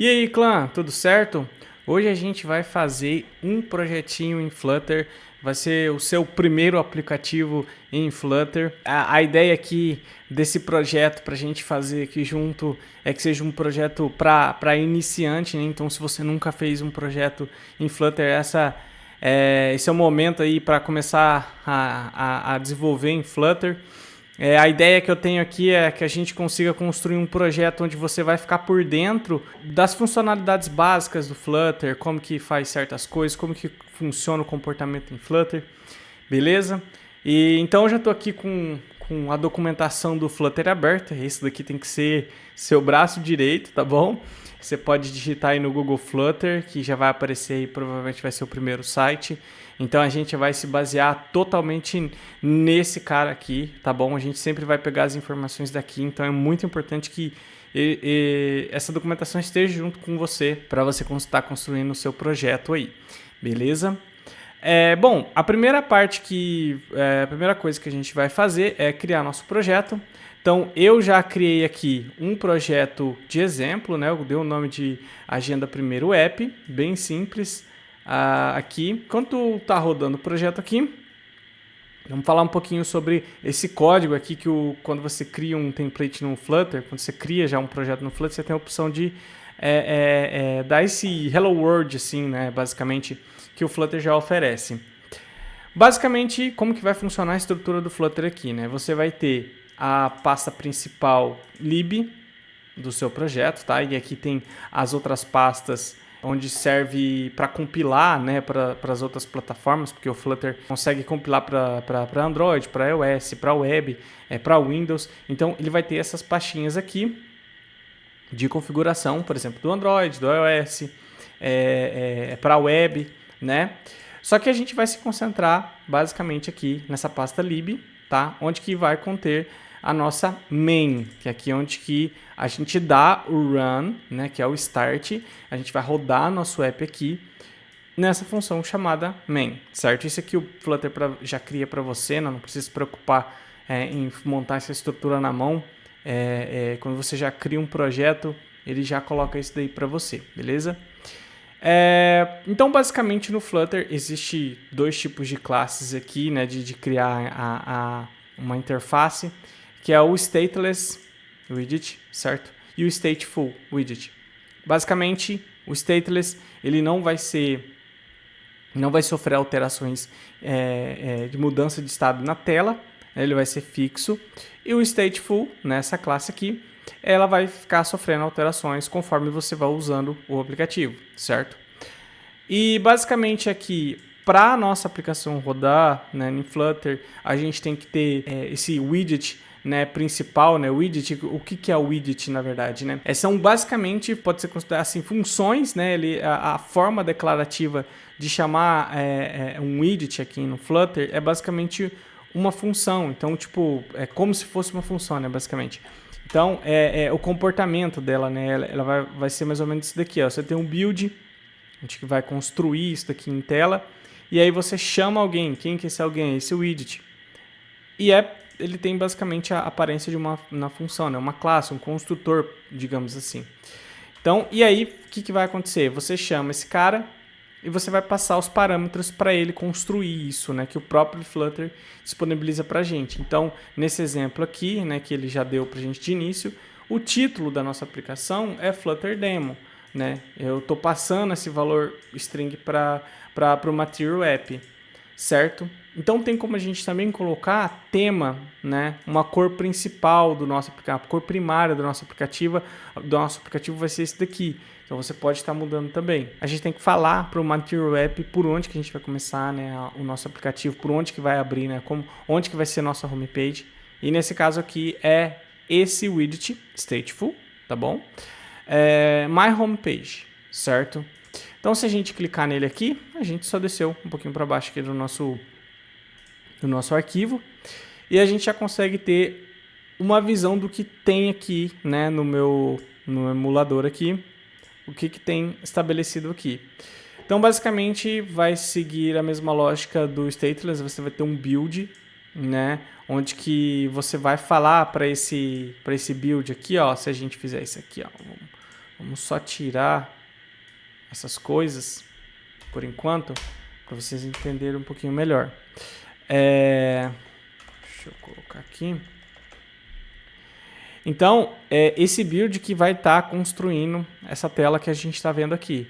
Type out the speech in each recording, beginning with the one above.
E aí, clã, tudo certo? Hoje a gente vai fazer um projetinho em Flutter. Vai ser o seu primeiro aplicativo em Flutter. A ideia aqui desse projeto para a gente fazer aqui junto é que seja um projeto para iniciante, né? Então, se você nunca fez um projeto em Flutter, esse é o momento aí para começar a desenvolver em Flutter. A ideia que eu tenho aqui é que a gente consiga construir um projeto onde você vai ficar por dentro das funcionalidades básicas do Flutter, como que faz certas coisas, como que funciona o comportamento em Flutter, beleza? E então eu já estou aqui com a documentação do Flutter aberta. Esse daqui tem que ser seu braço direito, tá bom? Você pode digitar aí no Google Flutter, que já vai aparecer aí, provavelmente vai ser o primeiro site. Então a gente vai se basear totalmente nesse cara aqui, tá bom? A gente sempre vai pegar as informações daqui, então é muito importante que essa documentação esteja junto com você para você estar construindo o seu projeto aí, beleza? Bom, a primeira coisa que a gente vai fazer é criar nosso projeto. Então, eu já criei aqui um projeto de exemplo, né? Eu dei o nome de Agenda Primeiro App, bem simples aqui. Enquanto está rodando o projeto aqui, vamos falar um pouquinho sobre esse código aqui, quando você cria um template no Flutter, quando você cria já um projeto no Flutter, você tem a opção de dar esse Hello World, assim, né? Basicamente, que o Flutter já oferece. Basicamente, como que vai funcionar a estrutura do Flutter aqui, né? Você vai ter a pasta principal lib do seu projeto, tá? E aqui tem as outras pastas onde serve para compilar, né, para as outras plataformas, porque o Flutter consegue compilar para Android, para iOS, para web, para Windows. Então ele vai ter essas pastinhas aqui de configuração, por exemplo, do Android, do iOS, para web, né? Só que a gente vai se concentrar basicamente aqui nessa pasta lib, tá? Onde que vai conter a nossa main, que é aqui onde que a gente dá o run, né, que é o start. A gente vai rodar nosso app aqui nessa função chamada main, certo? Isso aqui o Flutter já cria para você, não precisa se preocupar em montar essa estrutura na mão. Quando você já cria um projeto, ele já coloca isso daí para você, beleza? Então, basicamente, no Flutter existe dois tipos de classes aqui, né, de criar uma interface, que é o Stateless Widget, certo? E o Stateful Widget. Basicamente, o Stateless ele não vai sofrer alterações de mudança de estado na tela, né, ele vai ser fixo. E o Stateful, nessa classe aqui, ela vai ficar sofrendo alterações conforme você vai usando o aplicativo, certo? E basicamente aqui, para a nossa aplicação rodar, né, em Flutter, a gente tem que ter esse widget, né, principal, né, widget. O que é o widget, na verdade, né? São basicamente, pode ser considerado assim, funções, né? A forma declarativa de chamar um widget aqui no Flutter é basicamente uma função. Então, tipo, é como se fosse uma função, né, basicamente. Então, o comportamento dela, né? Ela vai ser mais ou menos isso daqui, ó. Você tem um build, a gente vai construir isso daqui em tela, e aí você chama alguém. Quem que é esse alguém? Esse widget. E ele tem basicamente a aparência de uma função, né? Uma classe, um construtor, digamos assim. Então, e aí, o que vai acontecer? Você chama esse cara e você vai passar os parâmetros para ele construir isso, né? Que o próprio Flutter disponibiliza para a gente. Então, nesse exemplo aqui, né, que ele já deu para a gente de início, o título da nossa aplicação é Flutter Demo, né? Eu estou passando esse valor string para o Material App, certo? Então tem como a gente também colocar tema, né? Uma cor principal do nosso aplicativo, a cor primária do nosso aplicativo vai ser esse daqui. Então você pode estar mudando também. A gente tem que falar para o Material App por onde que a gente vai começar, né, o nosso aplicativo, por onde que vai abrir, né, onde que vai ser a nossa homepage. E nesse caso aqui é esse widget stateful, tá bom? My homepage, certo? Então se a gente clicar nele aqui, a gente só desceu um pouquinho para baixo aqui do nosso arquivo, e a gente já consegue ter uma visão do que tem aqui, né, no emulador aqui, o que tem estabelecido aqui. Então, basicamente, vai seguir a mesma lógica do Stateless. Você vai ter um build, né, onde que você vai falar para esse build aqui, ó, se a gente fizer isso aqui, ó, Vamos só tirar essas coisas, por enquanto, para vocês entenderem um pouquinho melhor. Deixa eu colocar aqui. Então, esse build que vai estar construindo essa tela que a gente está vendo aqui.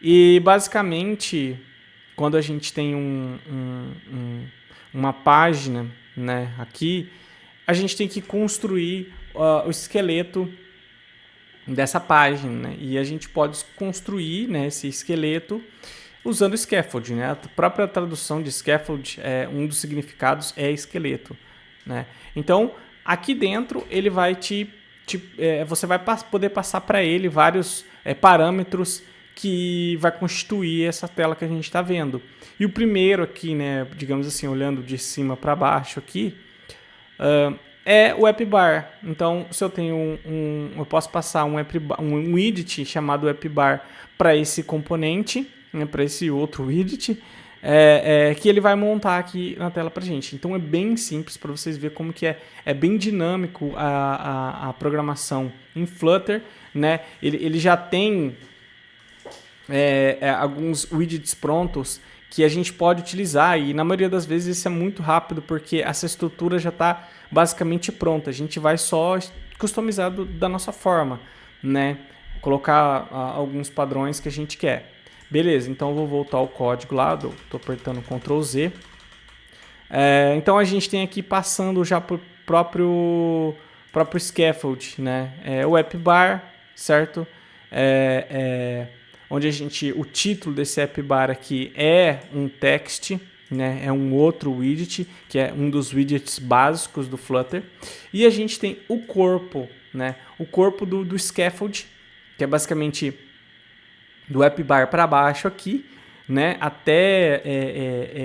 E, basicamente, quando a gente tem uma página, né, aqui, a gente tem que construir o esqueleto dessa página, né? E a gente pode construir, né, esse esqueleto usando scaffold, né? A própria tradução de scaffold, um dos significados é esqueleto, né? Então, aqui dentro ele vai você vai poder passar para ele vários parâmetros que vai constituir essa tela que a gente está vendo. E o primeiro aqui, né, digamos assim, olhando de cima para baixo aqui, é o AppBar. Então, se eu tenho eu posso passar um widget chamado AppBar para esse componente, né, para esse outro widget, que ele vai montar aqui na tela para gente. Então, é bem simples para vocês verem como que é bem dinâmico a programação em Flutter, né? Ele já tem alguns widgets prontos que a gente pode utilizar, e na maioria das vezes isso é muito rápido porque essa estrutura já está basicamente pronta. A gente vai só customizar da nossa forma, né? Colocar alguns padrões que a gente quer. Beleza, então eu vou voltar ao código lá, estou apertando Ctrl Z. Então a gente tem aqui passando já para o próprio scaffold, né? O AppBar, certo? Onde o título desse AppBar aqui é um text, né? É um outro widget, que é um dos widgets básicos do Flutter. E a gente tem o corpo, né? O corpo do scaffold, que é basicamente do AppBar para baixo aqui, né? Até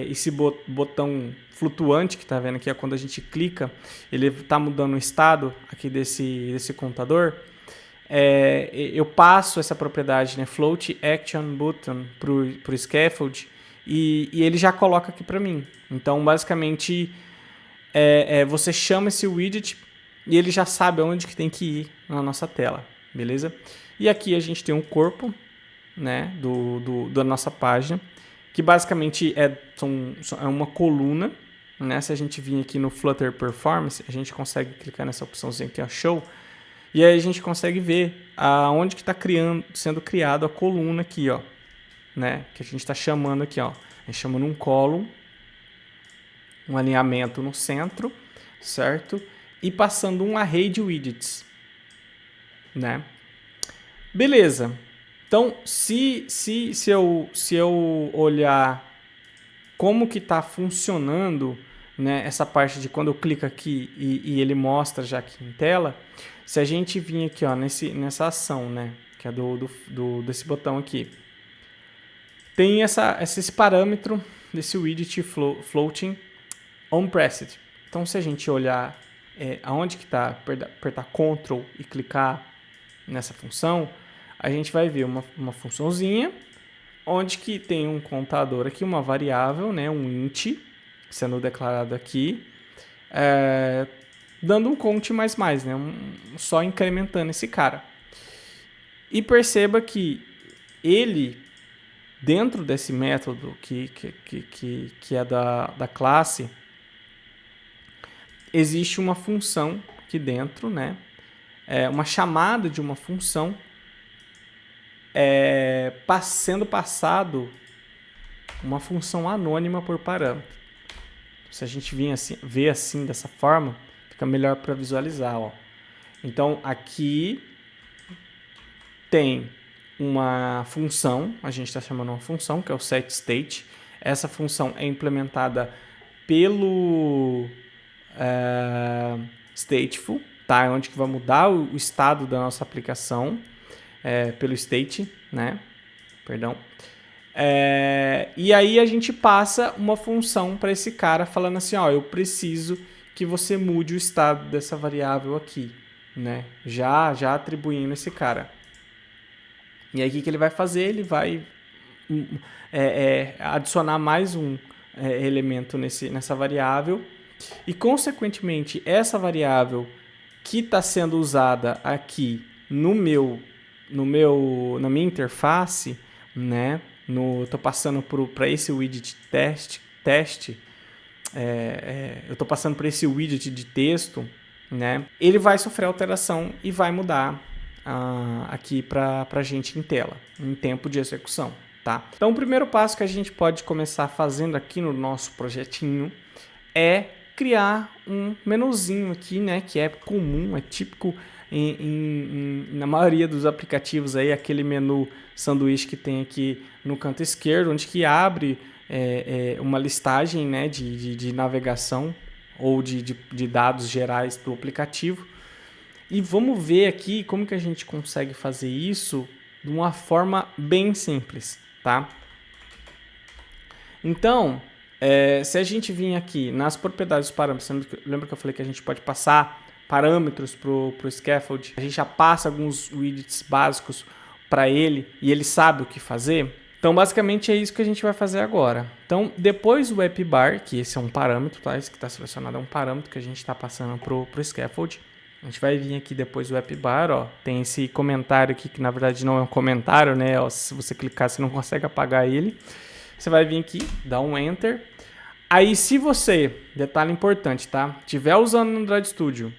esse botão flutuante que está vendo aqui, quando a gente clica, ele está mudando o estado aqui desse contador. Eu passo essa propriedade, né, float action button para o scaffold e ele já coloca aqui para mim. Então, basicamente, você chama esse widget e ele já sabe aonde que tem que ir na nossa tela, beleza? E aqui a gente tem um corpo, né, da nossa página, que basicamente é uma coluna, né? Se a gente vir aqui no Flutter Performance, a gente consegue clicar nessa opçãozinha aqui, Show. E aí a gente consegue ver aonde que está sendo criado a coluna aqui, ó, né? Que a gente está chamando aqui, ó. A gente chama num column, um alinhamento no centro, certo? E passando um array de widgets, né? Beleza. Então, se eu olhar como que está funcionando, né, essa parte de quando eu clico aqui e ele mostra já aqui em tela. Se a gente vir aqui, ó, nessa ação, né, que é desse botão aqui, tem esse parâmetro desse widget floating onPressed. Então, se a gente olhar aonde que está, apertar Ctrl e clicar nessa função, a gente vai ver uma funçãozinha onde que tem um contador aqui, uma variável, né, um int, sendo declarado aqui, dando um count mais, né? Só incrementando esse cara. E perceba que ele, dentro desse método que é da classe, existe uma função aqui dentro, né? Uma chamada de uma função sendo passado uma função anônima por parâmetro. Se a gente ver assim dessa forma, fica melhor para visualizar, ó. Então aqui tem uma função, a gente está chamando uma função que é o setState. Essa função é implementada pelo stateful, tá? Onde que vai mudar o estado da nossa aplicação pelo state, né? Perdão. E aí a gente passa uma função para esse cara falando assim, ó, eu preciso que você mude o estado dessa variável aqui, né? Já atribuindo esse cara. E aí o que ele vai fazer? Ele vai adicionar mais um elemento nessa variável e, consequentemente, essa variável que está sendo usada aqui no meu na minha interface, né? Tô passando para esse widget teste, eu estou passando por esse widget de texto, né? Ele vai sofrer alteração e vai mudar aqui para a gente em tela, em tempo de execução, tá? Então, o primeiro passo que a gente pode começar fazendo aqui no nosso projetinho é criar um menuzinho aqui, né? Que é comum, é típico na maioria dos aplicativos aí, aquele menu sanduíche que tem aqui no canto esquerdo, onde que abre uma listagem, né, de navegação ou de dados gerais do aplicativo. E vamos ver aqui como que a gente consegue fazer isso de uma forma bem simples, tá? Então, se a gente vir aqui nas propriedades dos parâmetros, lembra que eu falei que a gente pode passar parâmetros para o scaffold, a gente já passa alguns widgets básicos para ele e ele sabe o que fazer. Então, basicamente é isso que a gente vai fazer agora. Então, depois do app bar, que esse é um parâmetro, tá? Esse que está selecionado é um parâmetro que a gente está passando para o scaffold. A gente vai vir aqui depois do app bar, ó, tem esse comentário aqui que na verdade não é um comentário, né? Ó, se você clicar, você não consegue apagar ele. Você vai vir aqui, dá um enter. Aí, se você, detalhe importante, tá? Tiver usando no Android Studio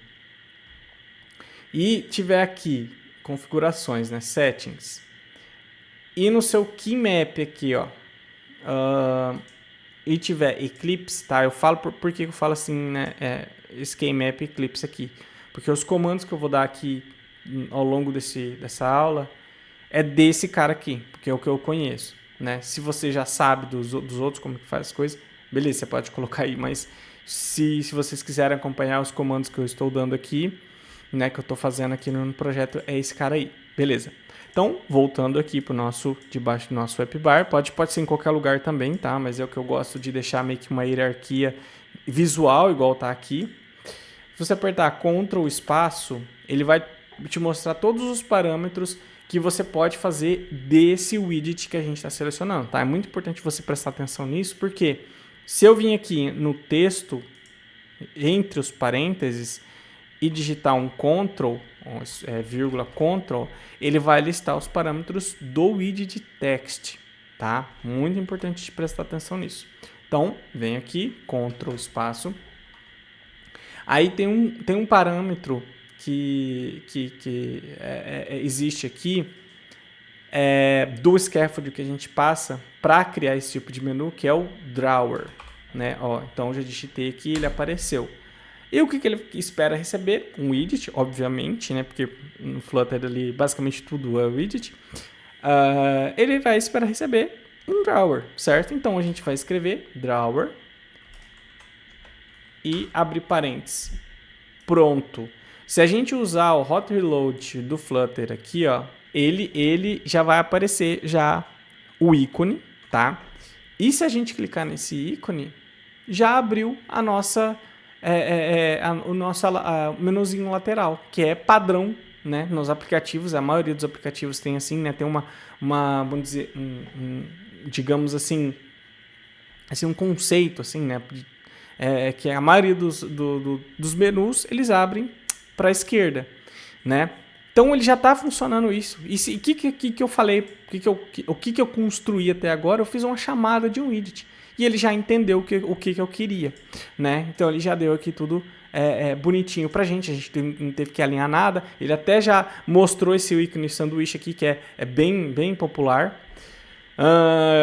e tiver aqui configurações, né, settings, e no seu key map aqui, ó, e tiver Eclipse, tá? Eu falo por que eu falo assim, né, esse key map Eclipse aqui, porque os comandos que eu vou dar aqui ao longo dessa aula é desse cara aqui, porque é o que eu conheço, né? Se você já sabe dos outros como que faz as coisas, beleza, você pode colocar aí, mas se vocês quiserem acompanhar os comandos que eu estou dando aqui, né, que eu estou fazendo aqui no projeto, é esse cara aí, beleza? Então, voltando aqui para debaixo do nosso app bar, pode ser em qualquer lugar também, tá? Mas é o que eu gosto de deixar meio que uma hierarquia visual, igual tá aqui. Se você apertar Ctrl espaço, ele vai te mostrar todos os parâmetros que você pode fazer desse widget que a gente está selecionando, tá? É muito importante você prestar atenção nisso, porque se eu vim aqui no texto, entre os parênteses, e digitar um Ctrl, vírgula Ctrl, ele vai listar os parâmetros do widget text, tá? Muito importante de prestar atenção nisso. Então, vem aqui, Ctrl espaço. Aí tem um parâmetro que existe aqui do scaffold que a gente passa para criar esse tipo de menu, que é o drawer, né? Ó, então, eu já digitei aqui, ele apareceu. E o que ele espera receber? Um widget, obviamente, né? Porque no Flutter ali basicamente tudo é widget. Ele vai esperar receber um drawer, certo? Então a gente vai escrever drawer e abrir parênteses. Pronto. Se a gente usar o hot reload do Flutter aqui, ó, ele já vai aparecer já o ícone, tá? E se a gente clicar nesse ícone, já abriu a nossa o nosso menuzinho lateral, que é padrão, né, nos aplicativos. A maioria dos aplicativos tem assim, né, tem uma vamos dizer, digamos assim, um conceito assim, né, que a maioria dos menus eles abrem para a esquerda, né? Então ele já está funcionando isso. E o que eu falei, o que eu construí até agora, eu fiz uma chamada de um widget. E ele já entendeu o que eu queria, né? Então ele já deu aqui tudo bonitinho pra gente, a gente não teve que alinhar nada. Ele até já mostrou esse ícone sanduíche aqui, que é bem popular.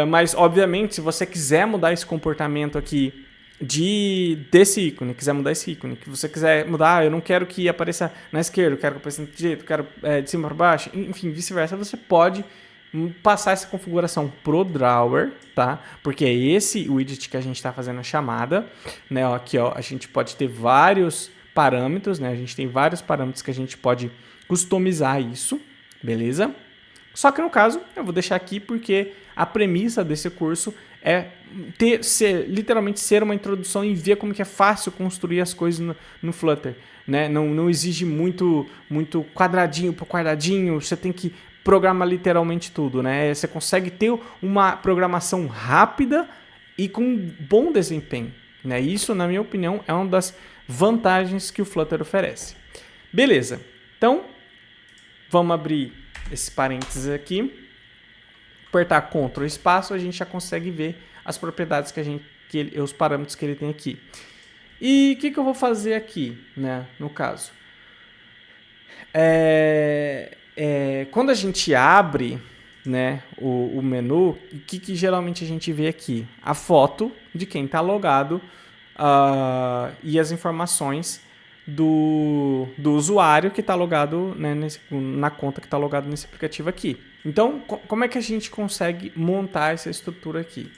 Mas, obviamente, se você quiser mudar esse comportamento aqui desse ícone, quiser mudar esse ícone, que você quiser mudar, eu não quero que apareça na esquerda, eu quero que apareça do direito, eu quero de cima para baixo, enfim, vice-versa, você pode passar essa configuração pro drawer, tá? Porque é esse widget que a gente está fazendo a chamada, né? Ó, aqui, ó, a gente pode ter vários parâmetros, né? A gente tem vários parâmetros que a gente pode customizar isso, beleza? Só que no caso, eu vou deixar aqui porque a premissa desse curso é literalmente ser uma introdução e ver como que é fácil construir as coisas no Flutter, né? Não exige muito quadradinho por quadradinho, você tem que programar literalmente tudo, né? Você consegue ter uma programação rápida e com bom desempenho, né? Isso, na minha opinião, é uma das vantagens que o Flutter oferece. Beleza, então vamos abrir esses parênteses aqui, apertar Ctrl espaço, a gente já consegue ver as propriedades os parâmetros que ele tem aqui. E o que eu vou fazer aqui, né, no caso? Quando a gente abre, né, o menu, o que geralmente a gente vê aqui? A foto de quem está logado e as informações do usuário que está logado, né, na conta que está logado nesse aplicativo aqui. Então, como é que a gente consegue montar essa estrutura aqui?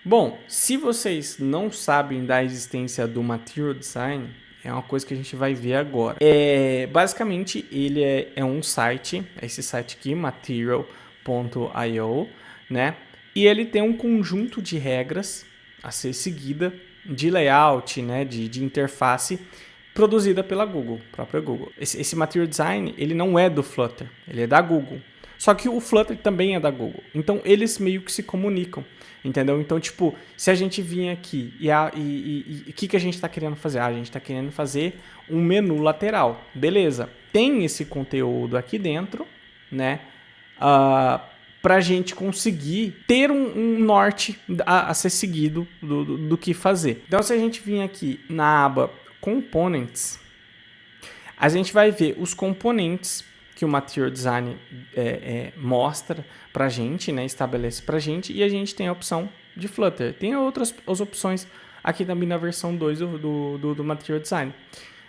Bom, se vocês não sabem da existência do Material Design, é uma coisa que a gente vai ver agora. Basicamente, ele é um site, esse site aqui, material.io, né? E ele tem um conjunto de regras a ser seguida de layout, né? De interface, produzida pela Google, própria Google. Esse Material Design, ele não é do Flutter, ele é da Google. Só que o Flutter também é da Google. Então, eles meio que se comunicam. Entendeu? Então, tipo, se a gente vir aqui e o que a gente está querendo fazer? A gente está querendo fazer um menu lateral. Beleza. Tem esse conteúdo aqui dentro, né? Para a gente conseguir ter um norte a ser seguido do que fazer. Então, se a gente vir aqui na aba Components, a gente vai ver os componentes que o Material Design mostra pra gente, né, estabelece pra gente, e a gente tem a opção de Flutter. Tem as opções aqui também na versão 2 do Material Design.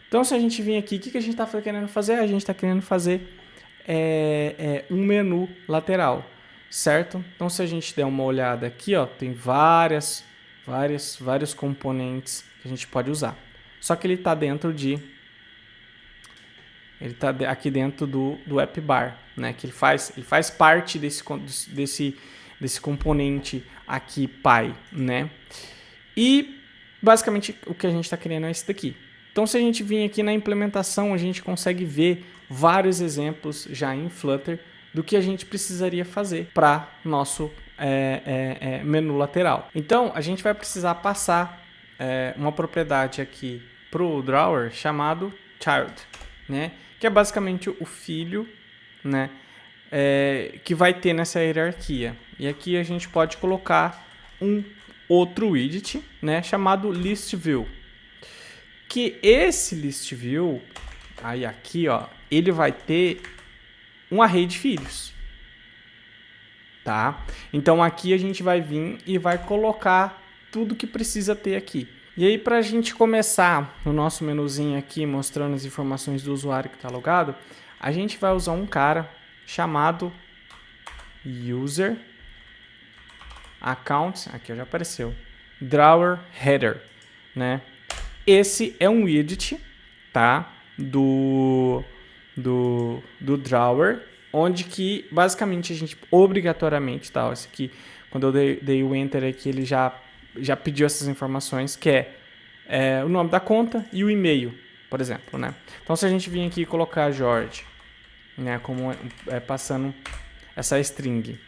Então, se a gente vir aqui, o que a gente está querendo fazer? A gente está querendo fazer um menu lateral, certo? Então, se a gente der uma olhada aqui, ó, tem vários componentes que a gente pode usar. Só que ele está dentro ele está aqui dentro do App Bar, né? Que ele faz parte desse componente aqui Py, né? E basicamente o que a gente está querendo é esse daqui. Então, se a gente vir aqui na implementação, a gente consegue ver vários exemplos já em Flutter do que a gente precisaria fazer para nosso menu lateral. Então, a gente vai precisar passar uma propriedade aqui para o drawer chamado child, né? Que é basicamente o filho, né? Que vai ter nessa hierarquia. E aqui a gente pode colocar um outro widget, né? Chamado list view. Que esse list view, aí aqui, ó, ele vai ter um array de filhos, tá? Então aqui a gente vai vir e vai colocar tudo que precisa ter aqui. E aí, para a gente começar no nosso menuzinho aqui, mostrando as informações do usuário que está logado, a gente vai usar um cara chamado user account, aqui já apareceu, drawer header, né? Esse é um widget, tá? Do drawer, onde que basicamente a gente obrigatoriamente, tá? Esse aqui, quando eu dei o enter aqui, ele já pediu essas informações, que é o nome da conta e o e-mail, por exemplo, né? Então, se a gente vir aqui e colocar Jorge, né, como passando essa string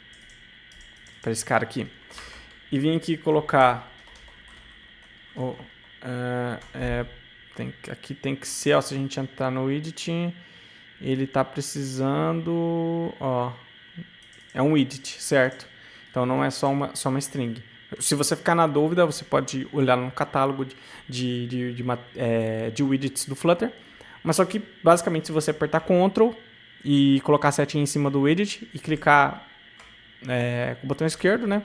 para esse cara aqui, e vir aqui colocar aqui tem que ser, ó, se a gente entrar no widget, ele está precisando, ó, é um widget, certo? Então, não é só uma string. Se você ficar na dúvida, você pode olhar no catálogo de widgets do Flutter. Mas só que, basicamente, se você apertar Ctrl e colocar a setinha em cima do widget e clicar com o botão esquerdo, né,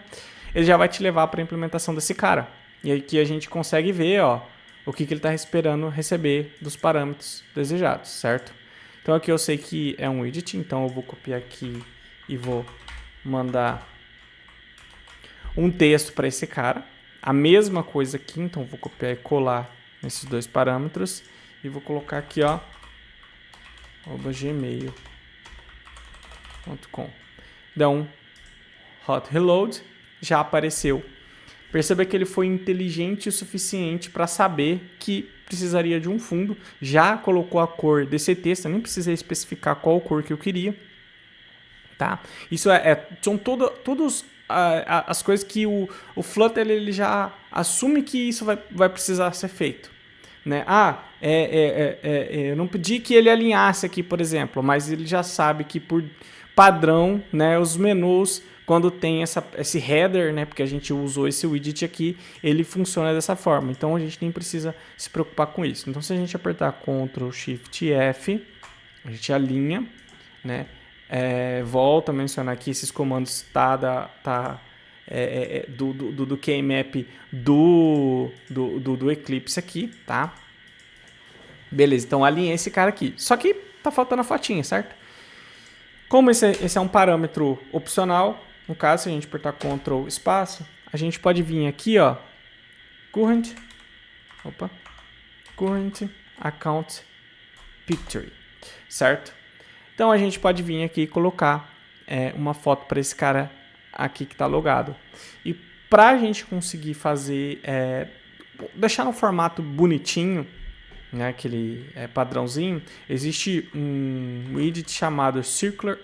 ele já vai te levar para a implementação desse cara. E aqui a gente consegue ver, ó, o que ele está esperando receber dos parâmetros desejados, certo? Então aqui eu sei que é um widget, então eu vou copiar aqui e vou mandar um texto para esse cara. A mesma coisa aqui, então vou copiar e colar nesses dois parâmetros e vou colocar aqui, ó, gmail.com. Dá um hot reload, já apareceu. Perceba que ele foi inteligente o suficiente para saber que precisaria de um fundo, já colocou a cor desse texto, eu nem precisei especificar qual cor que eu queria, tá? Isso são todos as coisas que o Flutter ele já assume que isso vai precisar ser feito, né? Eu não pedi que ele alinhasse aqui, por exemplo, mas ele já sabe que por padrão, né, os menus, quando tem esse header, né, porque a gente usou esse widget aqui, ele funciona dessa forma. Então a gente nem precisa se preocupar com isso. Então se a gente apertar Ctrl Shift F, a gente alinha, né? Volto a mencionar aqui esses comandos do keymap do Eclipse aqui, tá? Beleza, então alinhei esse cara aqui. Só que tá faltando a fotinha, certo? Como esse é um parâmetro opcional, no caso, se a gente apertar Ctrl espaço, a gente pode vir aqui, ó, Current Account Picture, certo? Então a gente pode vir aqui e colocar uma foto para esse cara aqui que está logado. E para a gente conseguir fazer, deixar no formato bonitinho, né, aquele padrãozinho, existe um widget chamado Circle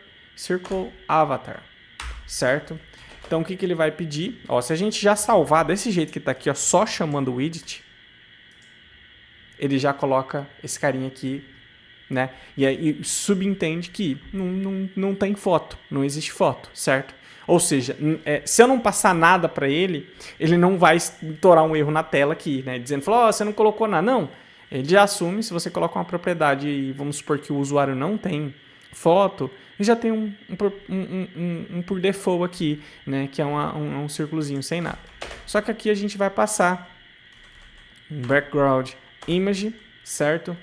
Avatar, certo? Então o que ele vai pedir? Ó, se a gente já salvar desse jeito que está aqui, ó, só chamando o widget, ele já coloca esse carinha aqui, né? E aí subentende que não tem foto, não existe foto, certo? Ou seja, se eu não passar nada para ele, ele não vai estourar um erro na tela aqui, né? Dizendo, você não colocou nada. Não, ele já assume, se você coloca uma propriedade e vamos supor que o usuário não tem foto, ele já tem um por default aqui, né? Que é um círculozinho sem nada. Só que aqui a gente vai passar um background image, certo?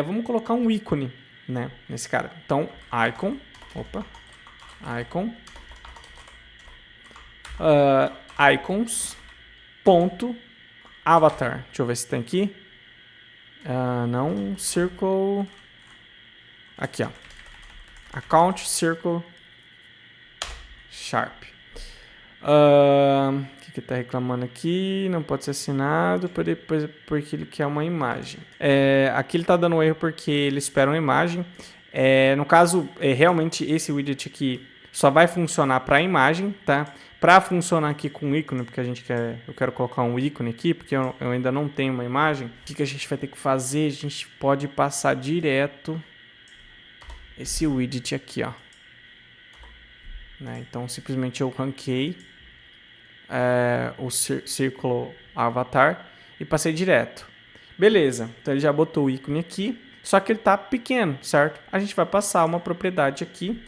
Vamos colocar um ícone, né, nesse cara. Então, icons.avatar. Deixa eu ver se tem aqui. Não, circle. Aqui, ó. Account circle sharp. O que está reclamando aqui? Não pode ser assinado porque ele quer uma imagem. Aqui ele está dando erro porque ele espera uma imagem. No caso, realmente esse widget aqui só vai funcionar para a imagem, tá? Para funcionar aqui com o ícone, porque eu quero colocar um ícone aqui, porque eu ainda não tenho uma imagem. O que a gente vai ter que fazer? A gente pode passar direto esse widget aqui, ó. Né? Então, simplesmente eu ranquei o círculo avatar e passei direto. Beleza, então ele já botou o ícone aqui, só que ele está pequeno, certo? A gente vai passar uma propriedade aqui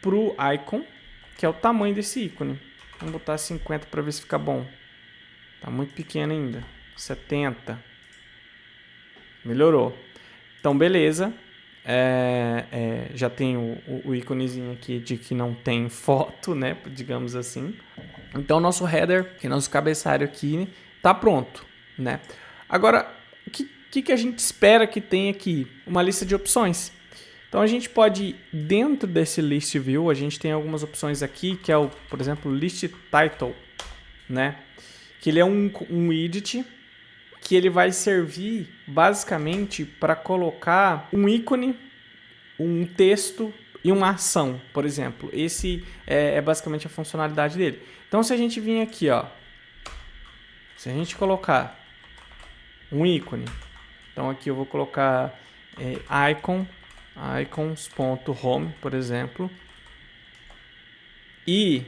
pro icon, que é o tamanho desse ícone. Vamos botar 50 para ver se fica bom. Tá muito pequeno ainda. 70. Melhorou. Então, beleza. Já tem o íconezinho aqui de que não tem foto, né? Digamos assim. Então, nosso header e nosso cabeçalho aqui tá pronto, né? Agora, o que a gente espera que tenha aqui? Uma lista de opções. Então, a gente pode, dentro desse list view, a gente tem algumas opções aqui, que é o, por exemplo, list title, né? Que ele é um widget que ele vai servir basicamente para colocar um ícone, um texto e uma ação, por exemplo. Esse é basicamente a funcionalidade dele. Então, se a gente vir aqui, ó, se a gente colocar um ícone, então aqui eu vou colocar icons.home, por exemplo, e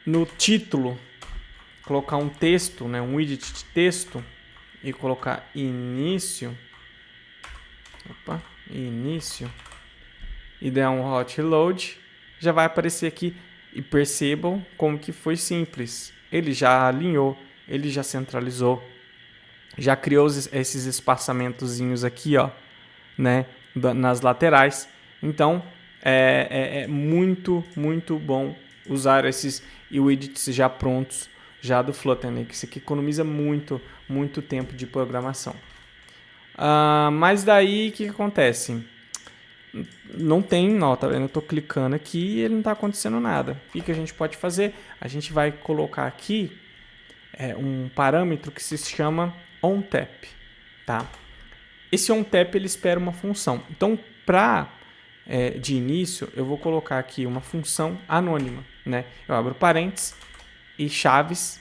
no título colocar um texto, né, um widget de texto e colocar início, e der um hot reload, já vai aparecer aqui. E percebam como que foi simples. Ele já alinhou, ele já centralizou, já criou esses espaçamentozinhos aqui, ó, né, nas laterais. Então é muito, muito bom usar esses widgets já prontos, já do Flutter, né, que isso aqui economiza muito, muito tempo de programação. Mas daí o que acontece? Não tem nota, eu estou clicando aqui e ele não está acontecendo nada. O que a gente pode fazer? A gente vai colocar aqui um parâmetro que se chama onTap, tá? Esse onTap ele espera uma função. Então, de início, eu vou colocar aqui uma função anônima, né? Eu abro parênteses e chaves,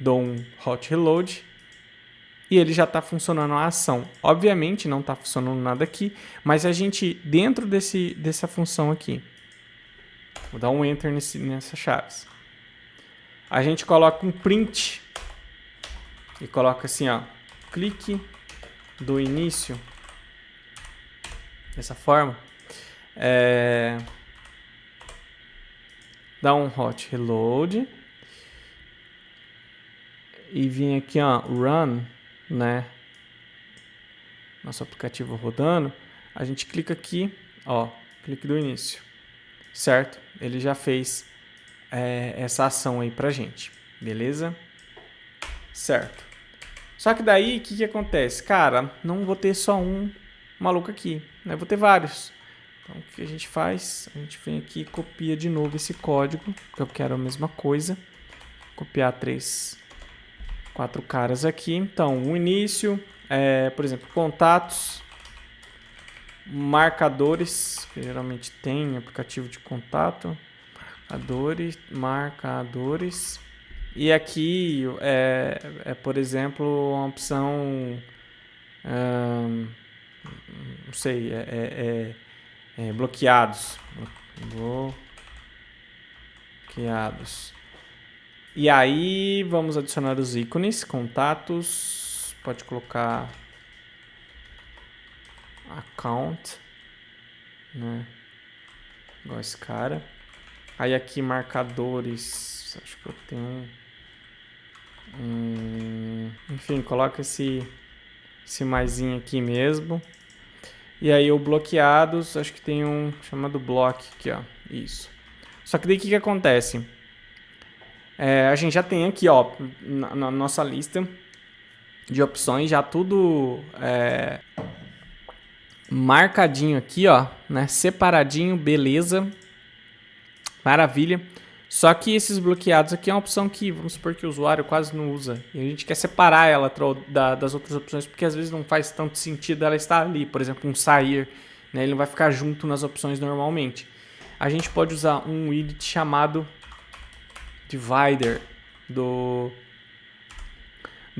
dou um hot reload e ele já está funcionando a ação. Obviamente não está funcionando nada aqui, mas a gente, dentro dessa função aqui, vou dar um Enter nessas chaves. A gente coloca um print e coloca assim, ó, clique do início, dessa forma. Dá um hot reload e vem aqui, ó, run, né? Nosso aplicativo rodando. A gente clica aqui, ó, clique do início, certo? Ele já fez essa ação aí pra gente, beleza? Certo. Só que daí, o que acontece? Cara, não vou ter só um maluco aqui, né? Vou ter vários. Então, o que a gente faz? A gente vem aqui e copia de novo esse código, porque eu quero a mesma coisa. Copiar 4 caras aqui. Então, o início, por exemplo, contatos, marcadores, que geralmente tem aplicativo de contato, marcadores. E aqui por exemplo, uma opção, não sei, bloqueados. Bloqueados. E aí vamos adicionar os ícones, contatos, pode colocar account, né? Igual esse cara. Aí aqui marcadores, acho que eu tenho enfim, coloca esse maisinho aqui mesmo. E aí o bloqueados, acho que tem um chamado block aqui, ó. Isso. Só que daí o que acontece? A gente já tem aqui, ó, na nossa lista de opções, já tudo marcadinho aqui, ó, né? Separadinho, beleza. Maravilha. Só que esses bloqueados aqui é uma opção que, vamos supor que o usuário quase não usa. E a gente quer separar ela das outras opções, porque às vezes não faz tanto sentido ela estar ali. Por exemplo, um sair, né? Ele não vai ficar junto nas opções normalmente. A gente pode usar um widget chamado divider do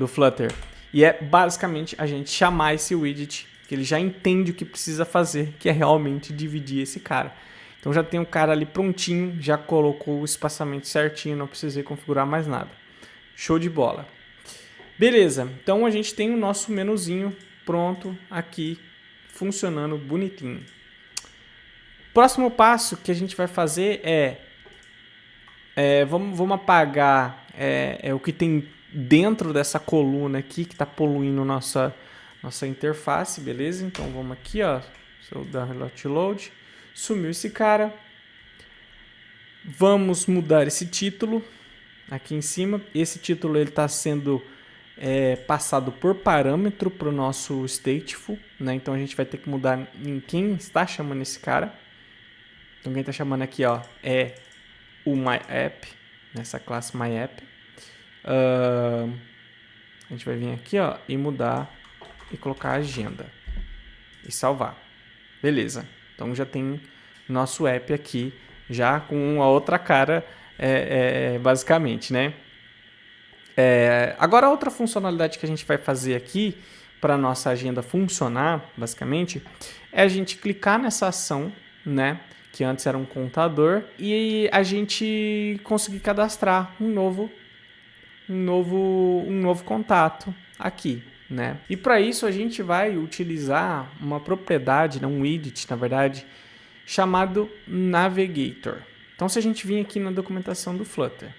Flutter. E é basicamente a gente chamar esse widget, que ele já entende o que precisa fazer, que é realmente dividir esse cara. Então já tem o cara ali prontinho, já colocou o espaçamento certinho, não precisei configurar mais nada. Show de bola. Beleza, então a gente tem o nosso menuzinho pronto aqui, funcionando bonitinho. Próximo passo que a gente vai fazer vamos apagar o que tem dentro dessa coluna aqui, que está poluindo nossa interface, beleza? Então vamos aqui, ó, se eu dar reload, sumiu esse cara. Vamos mudar esse título aqui em cima. Esse título ele está sendo passado por parâmetro para o nosso stateful, né? Então a gente vai ter que mudar em quem está chamando esse cara. Então quem está chamando aqui, ó, é o myApp, nessa classe myApp. A gente vai vir aqui, ó, e mudar e colocar agenda e salvar. Beleza. Então já tem nosso app aqui, já com a outra cara, basicamente, né? Agora, a outra funcionalidade que a gente vai fazer aqui para a nossa agenda funcionar, basicamente, é a gente clicar nessa ação, né? Que antes era um contador, e a gente conseguir cadastrar um novo contato aqui, né? E para isso a gente vai utilizar uma propriedade, um widget, na verdade, chamado Navigator. Então, se a gente vir aqui na documentação do Flutter,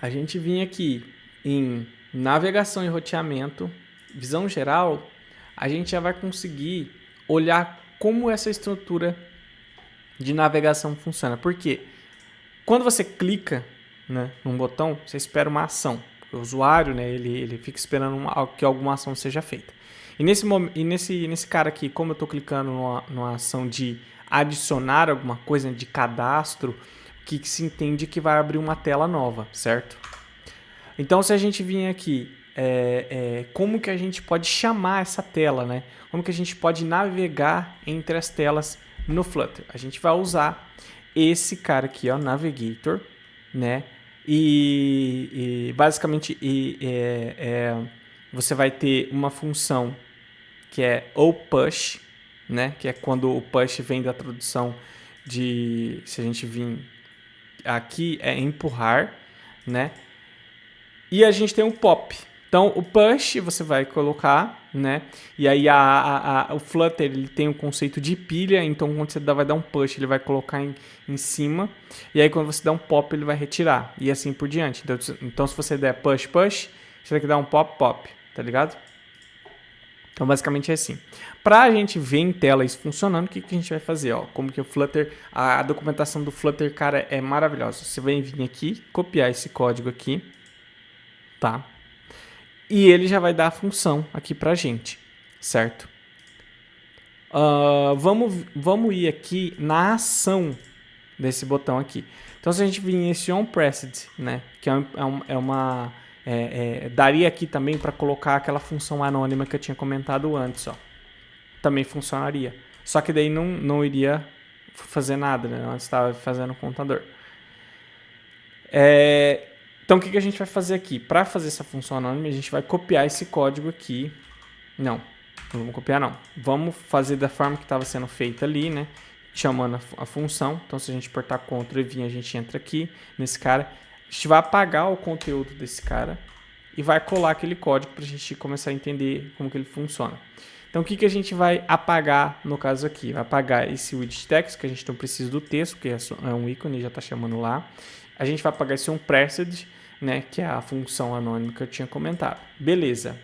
a gente vir aqui em navegação e roteamento, visão geral, a gente já vai conseguir olhar como essa estrutura de navegação funciona. Por quê? Quando você clica, né, num botão, você espera uma ação. O usuário, né, ele fica esperando que alguma ação seja feita. E nesse cara aqui, como eu estou clicando numa ação de adicionar alguma coisa, de cadastro, que se entende que vai abrir uma tela nova, certo? Então, se a gente vir aqui, como que a gente pode chamar essa tela, né? Como que a gente pode navegar entre as telas no Flutter? A gente vai usar esse cara aqui, ó, navigator, né? E basicamente você vai ter uma função que é o push, né? Que é quando o push vem da tradução de, se a gente vir aqui, é empurrar, né? E a gente tem um pop. Então, o push você vai colocar, né? E aí o Flutter ele tem o conceito de pilha. Então, quando você vai dar um push, ele vai colocar em cima. E aí, quando você dá um pop, ele vai retirar. E assim por diante. Então se você der push, push, você tem que dar um pop, pop. Tá ligado? Então, basicamente é assim. Para a gente ver em tela isso funcionando, o que a gente vai fazer? Ó, como que o Flutter, a documentação do Flutter, cara, é maravilhosa. Você vai vir aqui, copiar esse código aqui, tá? E ele já vai dar a função aqui pra gente, certo? Vamos ir aqui na ação desse botão aqui. Então, se a gente vir esse onPressed, né, que daria aqui também para colocar aquela função anônima que eu tinha comentado antes, ó. Também funcionaria. Só que daí não iria fazer nada, né? Antes estava fazendo o contador. Então, o que a gente vai fazer aqui? Para fazer essa função anônima, a gente vai copiar esse código aqui. Não vamos copiar, não. Vamos fazer da forma que estava sendo feita ali, né? Chamando a função. Então, se a gente apertar Ctrl e vir, a gente entra aqui nesse cara. A gente vai apagar o conteúdo desse cara e vai colar aquele código para a gente começar a entender como que ele funciona. Então, o que a gente vai apagar no caso aqui? Vai apagar esse widget text, que a gente não precisa do texto, porque é um ícone, já está chamando lá. A gente vai apagar esse onPressed, né, que é a função anônima que eu tinha comentado. Beleza.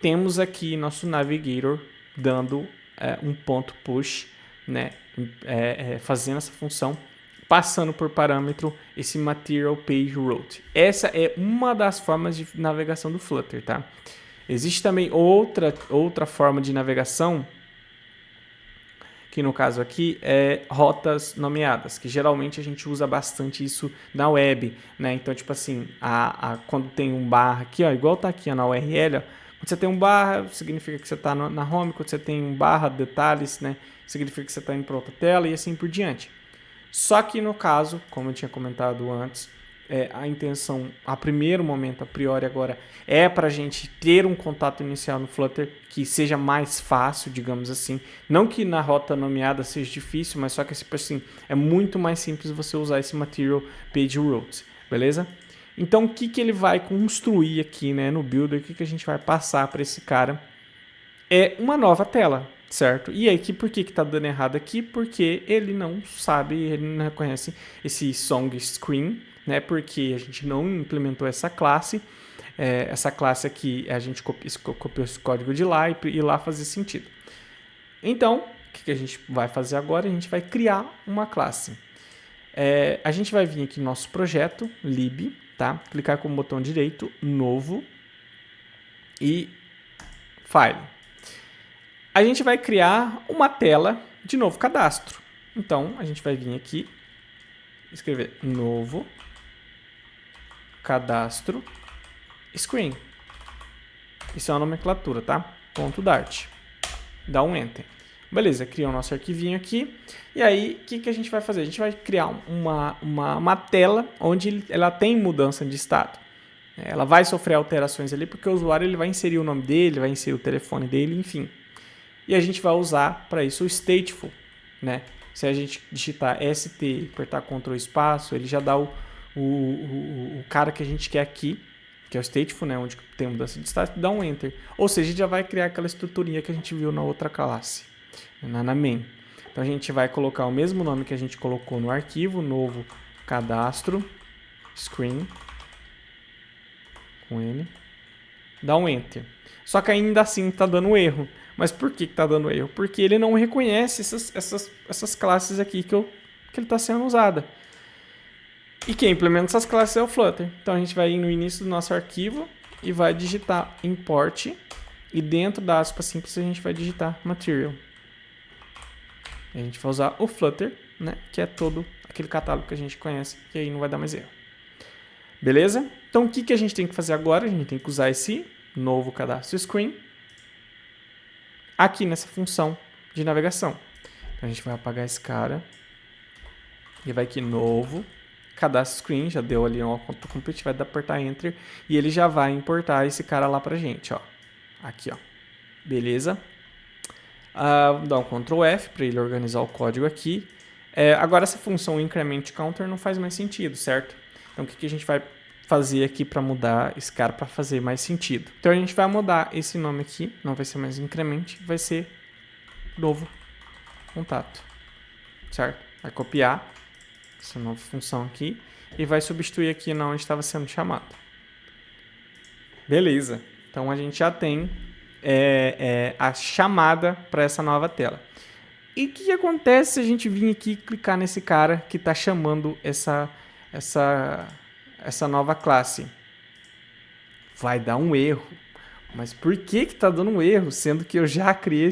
Temos aqui nosso navigator dando um ponto push, né, fazendo essa função, passando por parâmetro esse material page route. Essa é uma das formas de navegação do Flutter, tá? Existe também outra forma de navegação, que no caso aqui é rotas nomeadas, que geralmente a gente usa bastante isso na web, né? Então, tipo assim, quando tem um barra aqui, ó, igual tá aqui ó, na URL, ó, quando você tem um barra, significa que você está na home. Quando você tem um barra detalhes, né, significa que você está indo para outra tela e assim por diante. Só que no caso, como eu tinha comentado antes, a intenção, a primeiro momento, a priori agora, é para a gente ter um contato inicial no Flutter que seja mais fácil, digamos assim. Não que na rota nomeada seja difícil, mas só que assim, é muito mais simples você usar esse Material Page Routes, beleza? Então, o que ele vai construir aqui, né, no Builder, o que a gente vai passar para esse cara é uma nova tela, certo? E aí, por que está dando errado aqui? Porque ele não sabe, ele não reconhece esse Song Screen, né? Porque a gente não implementou essa classe. Essa classe aqui, a gente copiou esse código de lá e lá fazia sentido. Então, o que a gente vai fazer agora? A gente vai criar uma classe. A gente vai vir aqui no nosso projeto, lib, tá? Clicar com o botão direito, novo e file. A gente vai criar uma tela de novo cadastro. Então, a gente vai vir aqui, escrever novo cadastro screen. Isso é uma nomenclatura, tá? Ponto .dart. Dá um enter. Beleza, criou o nosso arquivinho aqui. E aí, o que a gente vai fazer? A gente vai criar uma tela onde ela tem mudança de estado. Ela vai sofrer alterações ali porque o usuário ele vai inserir o nome dele, vai inserir o telefone dele, enfim. E a gente vai usar para isso o stateful, né? Se a gente digitar ST, apertar Ctrl espaço, ele já dá o cara que a gente quer aqui, que é o stateful, né? Onde tem mudança de estado, dá um enter. Ou seja, já vai criar aquela estruturinha que a gente viu na outra classe, na main. Então a gente vai colocar o mesmo nome que a gente colocou no arquivo, novo cadastro screen, com ele, dá um enter. Só que ainda assim está dando erro. Mas por que está dando erro? Porque ele não reconhece essas classes aqui que ele está sendo usada. E quem implementa essas classes é o Flutter. Então a gente vai ir no início do nosso arquivo e vai digitar import. E dentro da aspa simples a gente vai digitar material. E a gente vai usar o Flutter, né, que é todo aquele catálogo que a gente conhece, que aí não vai dar mais erro. Beleza? Então o que a gente tem que fazer agora? A gente tem que usar esse novo cadastro screen aqui nessa função de navegação. Então a gente vai apagar esse cara Ele vai aqui, novo, cadastro screen, já deu ali um autocomplete, vai apertar Enter e ele já vai importar esse cara lá pra gente, ó. Aqui, ó. Beleza? Vou dar um Ctrl F para ele organizar o código aqui. Agora essa função increment counter não faz mais sentido, certo? Então o que a gente vai fazer aqui para mudar esse cara para fazer mais sentido? Então a gente vai mudar esse nome aqui, não vai ser mais increment, vai ser novo contato, certo? Vai copiar essa nova função aqui e vai substituir aqui na onde estava sendo chamado. Beleza, então a gente já tem a chamada para essa nova tela. E o que acontece se a gente vir aqui e clicar nesse cara que está chamando essa nova classe? Vai dar um erro. Mas por que está dando um erro? Sendo que eu já criei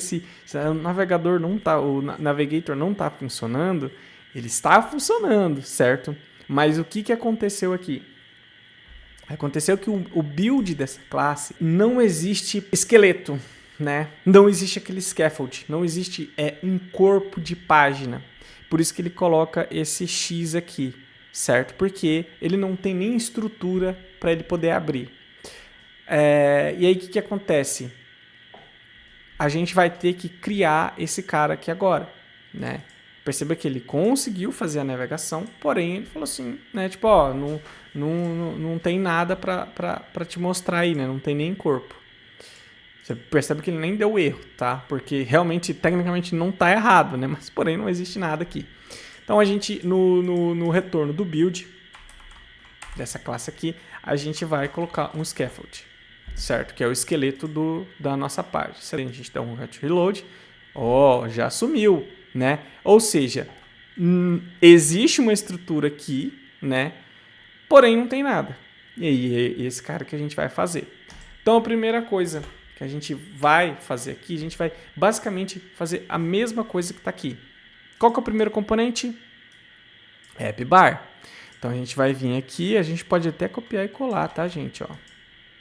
o navegador não tá, o Navigator não está funcionando. Ele está funcionando, certo? Mas o que aconteceu aqui? Aconteceu que o build dessa classe não existe esqueleto, né? Não existe aquele scaffold, não existe um corpo de página. Por isso que ele coloca esse X aqui, certo? Porque ele não tem nem estrutura para ele poder abrir. E aí o que acontece? A gente vai ter que criar esse cara aqui agora, né? Perceba que ele conseguiu fazer a navegação, porém ele falou assim, né? Tipo, ó, não tem nada para te mostrar aí, né? Não tem nem corpo. Você percebe que ele nem deu erro, tá? Porque realmente, tecnicamente, não está errado, né? Mas, porém, não existe nada aqui. Então, a gente, no retorno do build dessa classe aqui, a gente vai colocar um scaffold, certo? Que é o esqueleto da nossa página. Se a gente der um reload, já sumiu, né? Ou seja, existe uma estrutura aqui, né? Porém, não tem nada. E aí, é esse cara que a gente vai fazer. Então, a primeira coisa que a gente vai fazer aqui, a gente vai basicamente fazer a mesma coisa que está aqui. Qual que é o primeiro componente? App bar. Então a gente vai vir aqui, a gente pode até copiar e colar, tá, gente? Ó.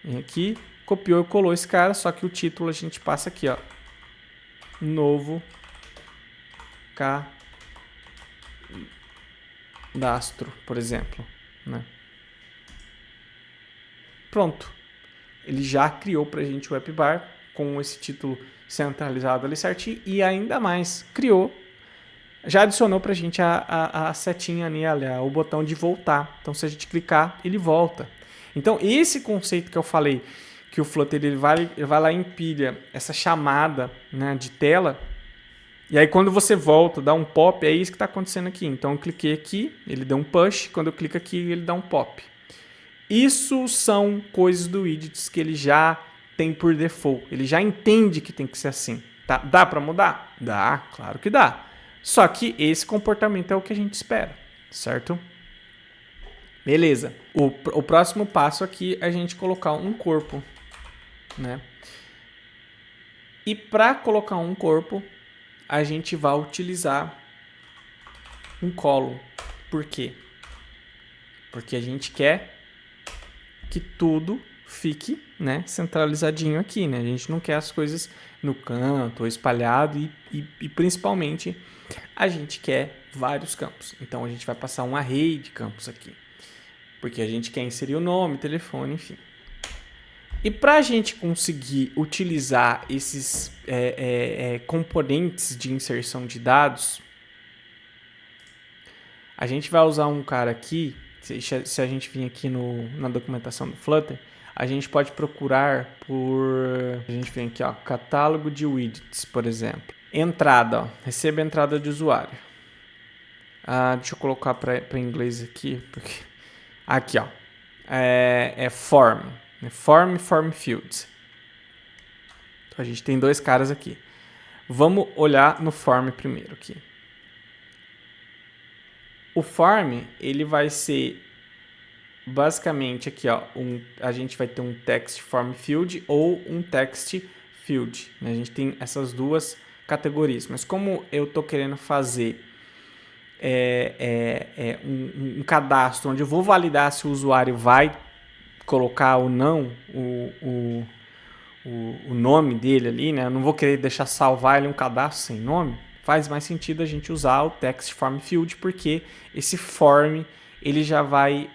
Vem aqui, copiou e colou esse cara, só que o título a gente passa aqui, ó. Novo cadastro, por exemplo, né? Pronto. Ele já criou pra gente o app bar com esse título centralizado ali certinho e ainda mais criou, já adicionou pra gente a setinha ali, o botão de voltar. Então se a gente clicar, ele volta. Então esse conceito que eu falei, que o Flutter ele vai lá e empilha essa chamada, né, de tela, e aí quando você volta, dá um pop, é isso que está acontecendo aqui. Então eu cliquei aqui, ele deu um push, quando eu clico aqui ele dá um pop. Isso são coisas do widgets que ele já tem por default. Ele já entende que tem que ser assim. Tá? Dá para mudar? Dá, claro que dá. Só que esse comportamento é o que a gente espera, certo? Beleza. O próximo passo aqui é a gente colocar um corpo, né? E para colocar um corpo, a gente vai utilizar um column. Por quê? Porque a gente quer que tudo fique, né, centralizadinho aqui, né? A gente não quer as coisas no canto ou espalhado e principalmente a gente quer vários campos. Então a gente vai passar um array de campos aqui, porque a gente quer inserir o nome, telefone, enfim. E para a gente conseguir utilizar esses componentes de inserção de dados, a gente vai usar um cara aqui. Se a gente vir aqui na documentação do Flutter, a gente pode procurar por... A gente vem aqui, ó, catálogo de widgets, por exemplo. Entrada, ó, receba a entrada de usuário. Deixa eu colocar para inglês aqui, porque... Aqui, ó, form. Form fields. Então a gente tem dois caras aqui. Vamos olhar no form primeiro aqui. O form, ele vai ser basicamente aqui, ó, a gente vai ter um text form field ou um text field, né? A gente tem essas duas categorias, mas como eu tô querendo fazer um cadastro onde eu vou validar se o usuário vai colocar ou não o nome dele ali, né? Eu não vou querer deixar salvar ele um cadastro sem nome. faz mais sentido a gente usar o text form field, porque esse form ele já vai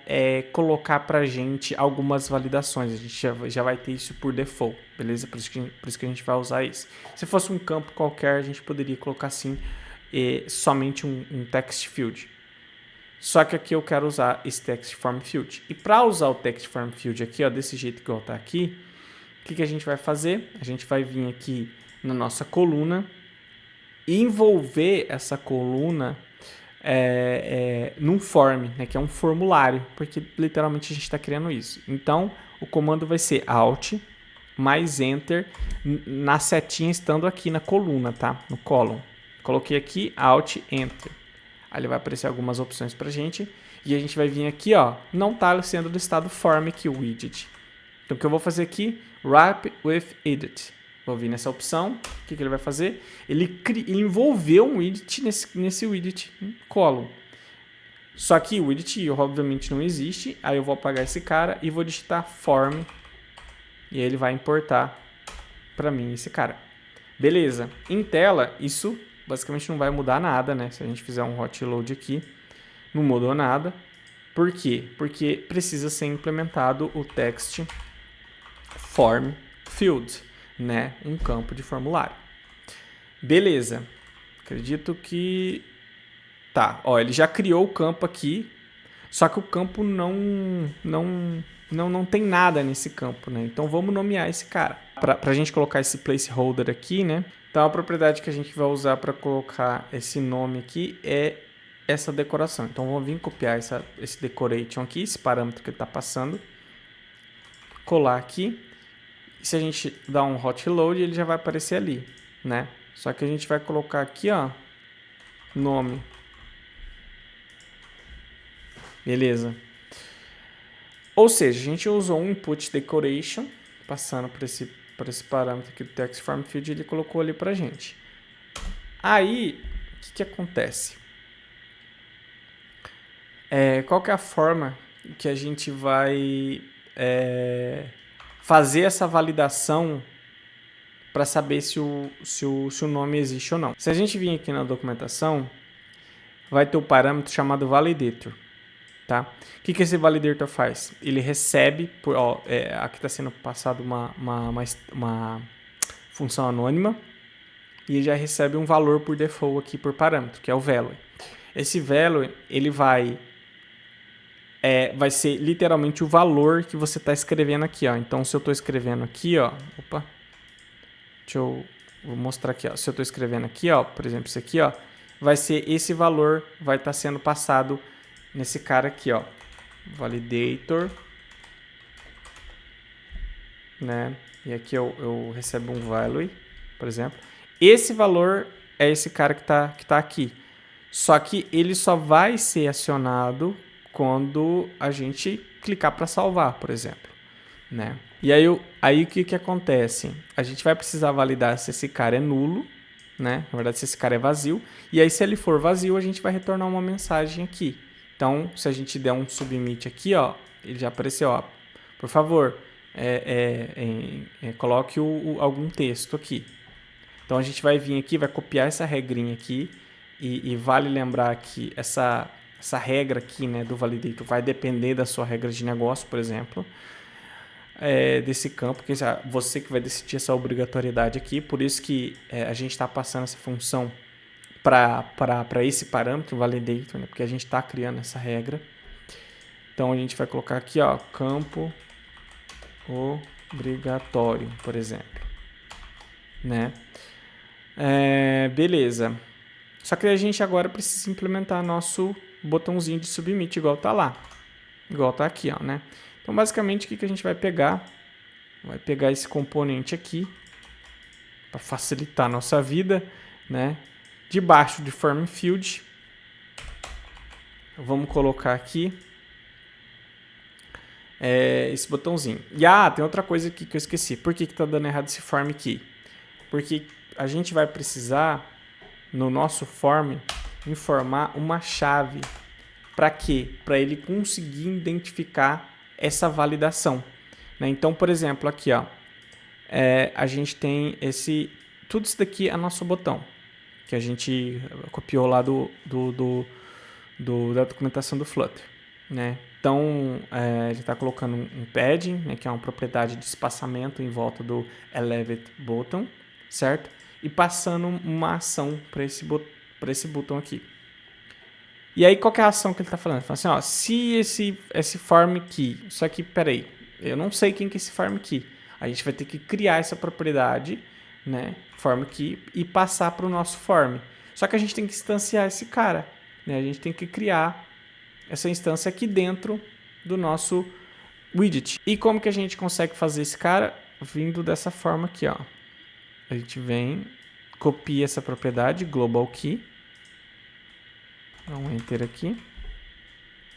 colocar para a gente algumas validações. A gente já vai ter isso por default, beleza? Por isso que a gente vai usar isso. Se fosse um campo qualquer, a gente poderia colocar assim somente um text field. Só que aqui eu quero usar esse text form field. E para usar o text form field aqui, ó, desse jeito que está aqui, o que a gente vai fazer? A gente vai vir aqui na nossa coluna e envolver essa coluna num form, né, que é um formulário, porque literalmente a gente está criando isso. Então, o comando vai ser Alt mais Enter na setinha estando aqui na coluna, tá? No column. Coloquei aqui Alt Enter. Aí ele vai aparecer algumas opções pra gente e a gente vai vir aqui, ó, não está sendo listado form aqui o widget. Então, o que eu vou fazer aqui? Wrap with edit. Vou vir nessa opção. O que ele vai fazer? Ele envolveu um widget nesse widget column. Só que o widget, obviamente, não existe. Aí eu vou apagar esse cara e vou digitar form. E ele vai importar para mim esse cara. Beleza. Em tela, isso basicamente não vai mudar nada, né? Se a gente fizer um hot load aqui, não mudou nada. Por quê? Porque precisa ser implementado o text form field, né? Um campo de formulário. Beleza. Acredito que tá. Ó, ele já criou o campo aqui, só que o campo não tem nada nesse campo, né? Então vamos nomear esse cara. Para a gente colocar esse placeholder aqui, né? Então a propriedade que a gente vai usar para colocar esse nome aqui é essa decoração. Então vamos vir copiar esse decoration aqui, esse parâmetro que ele está passando, colar aqui. E se a gente dar um hot load, ele já vai aparecer ali, né? Só que a gente vai colocar aqui, ó, nome. Beleza. Ou seja, a gente usou um input decoration, passando por esse parâmetro aqui do text form field, ele colocou ali pra gente. Aí, o que acontece? Qual que é a forma que a gente vai fazer essa validação para saber se o nome existe ou não? Se a gente vir aqui na documentação, vai ter o parâmetro chamado validator. Tá? O que esse validator faz? Ele recebe, aqui está sendo passado uma função anônima, e ele já recebe um valor por default aqui por parâmetro, que é o value. Esse value, ele vai ser literalmente o valor que você está escrevendo aqui, ó. Então, se eu estou escrevendo aqui, ó, vou mostrar aqui, ó. Se eu estou escrevendo aqui, ó, por exemplo, isso aqui, ó, vai ser esse valor, vai estar sendo passado nesse cara aqui, ó, validator, né? E aqui eu recebo um value, por exemplo. Esse valor é esse cara que tá aqui. Só que ele só vai ser acionado quando a gente clicar para salvar, por exemplo, né? E aí o que acontece? A gente vai precisar validar se esse cara é nulo, né? Na verdade, se esse cara é vazio. E aí, se ele for vazio, a gente vai retornar uma mensagem aqui. Então, se a gente der um submit aqui, ó, ele já apareceu, ó, por favor, coloque algum texto aqui. Então, a gente vai vir aqui, vai copiar essa regrinha aqui e vale lembrar que essa regra aqui, né, do validator vai depender da sua regra de negócio, por exemplo, desse campo, que você que vai decidir essa obrigatoriedade aqui, por isso que a gente está passando essa função para esse parâmetro validator, né? Porque a gente está criando essa regra. Então a gente vai colocar aqui, ó, campo obrigatório, por exemplo, né? Beleza. Só que a gente agora precisa implementar nosso botãozinho de submit, igual tá lá, igual tá aqui, ó, né? Então basicamente o que a gente vai pegar? Vai pegar esse componente aqui para facilitar a nossa vida, né? Debaixo de form field, vamos colocar aqui esse botãozinho. E tem outra coisa aqui que eu esqueci. Por que está dando errado esse form aqui? Porque a gente vai precisar, no nosso form, informar uma chave. Para quê? Para ele conseguir identificar essa validação, né? Então, por exemplo, aqui, ó, a gente tem tudo isso daqui é nosso botão. que a gente copiou lá da documentação do Flutter, né? Então, ele está colocando um padding, né, que é uma propriedade de espaçamento em volta do elevate button, certo? E passando uma ação para esse botão aqui. E aí, qual que é a ação que ele está falando? Ele fala assim, ó, se esse form key, só que, peraí, eu não sei quem que é esse form key. A gente vai ter que criar essa propriedade, né, form key, e passar para o nosso form. Só que a gente tem que instanciar esse cara, né? A gente tem que criar essa instância aqui dentro do nosso widget. E como que a gente consegue fazer esse cara? Vindo dessa forma aqui, ó. A gente vem, copia essa propriedade, global key, dá um enter aqui,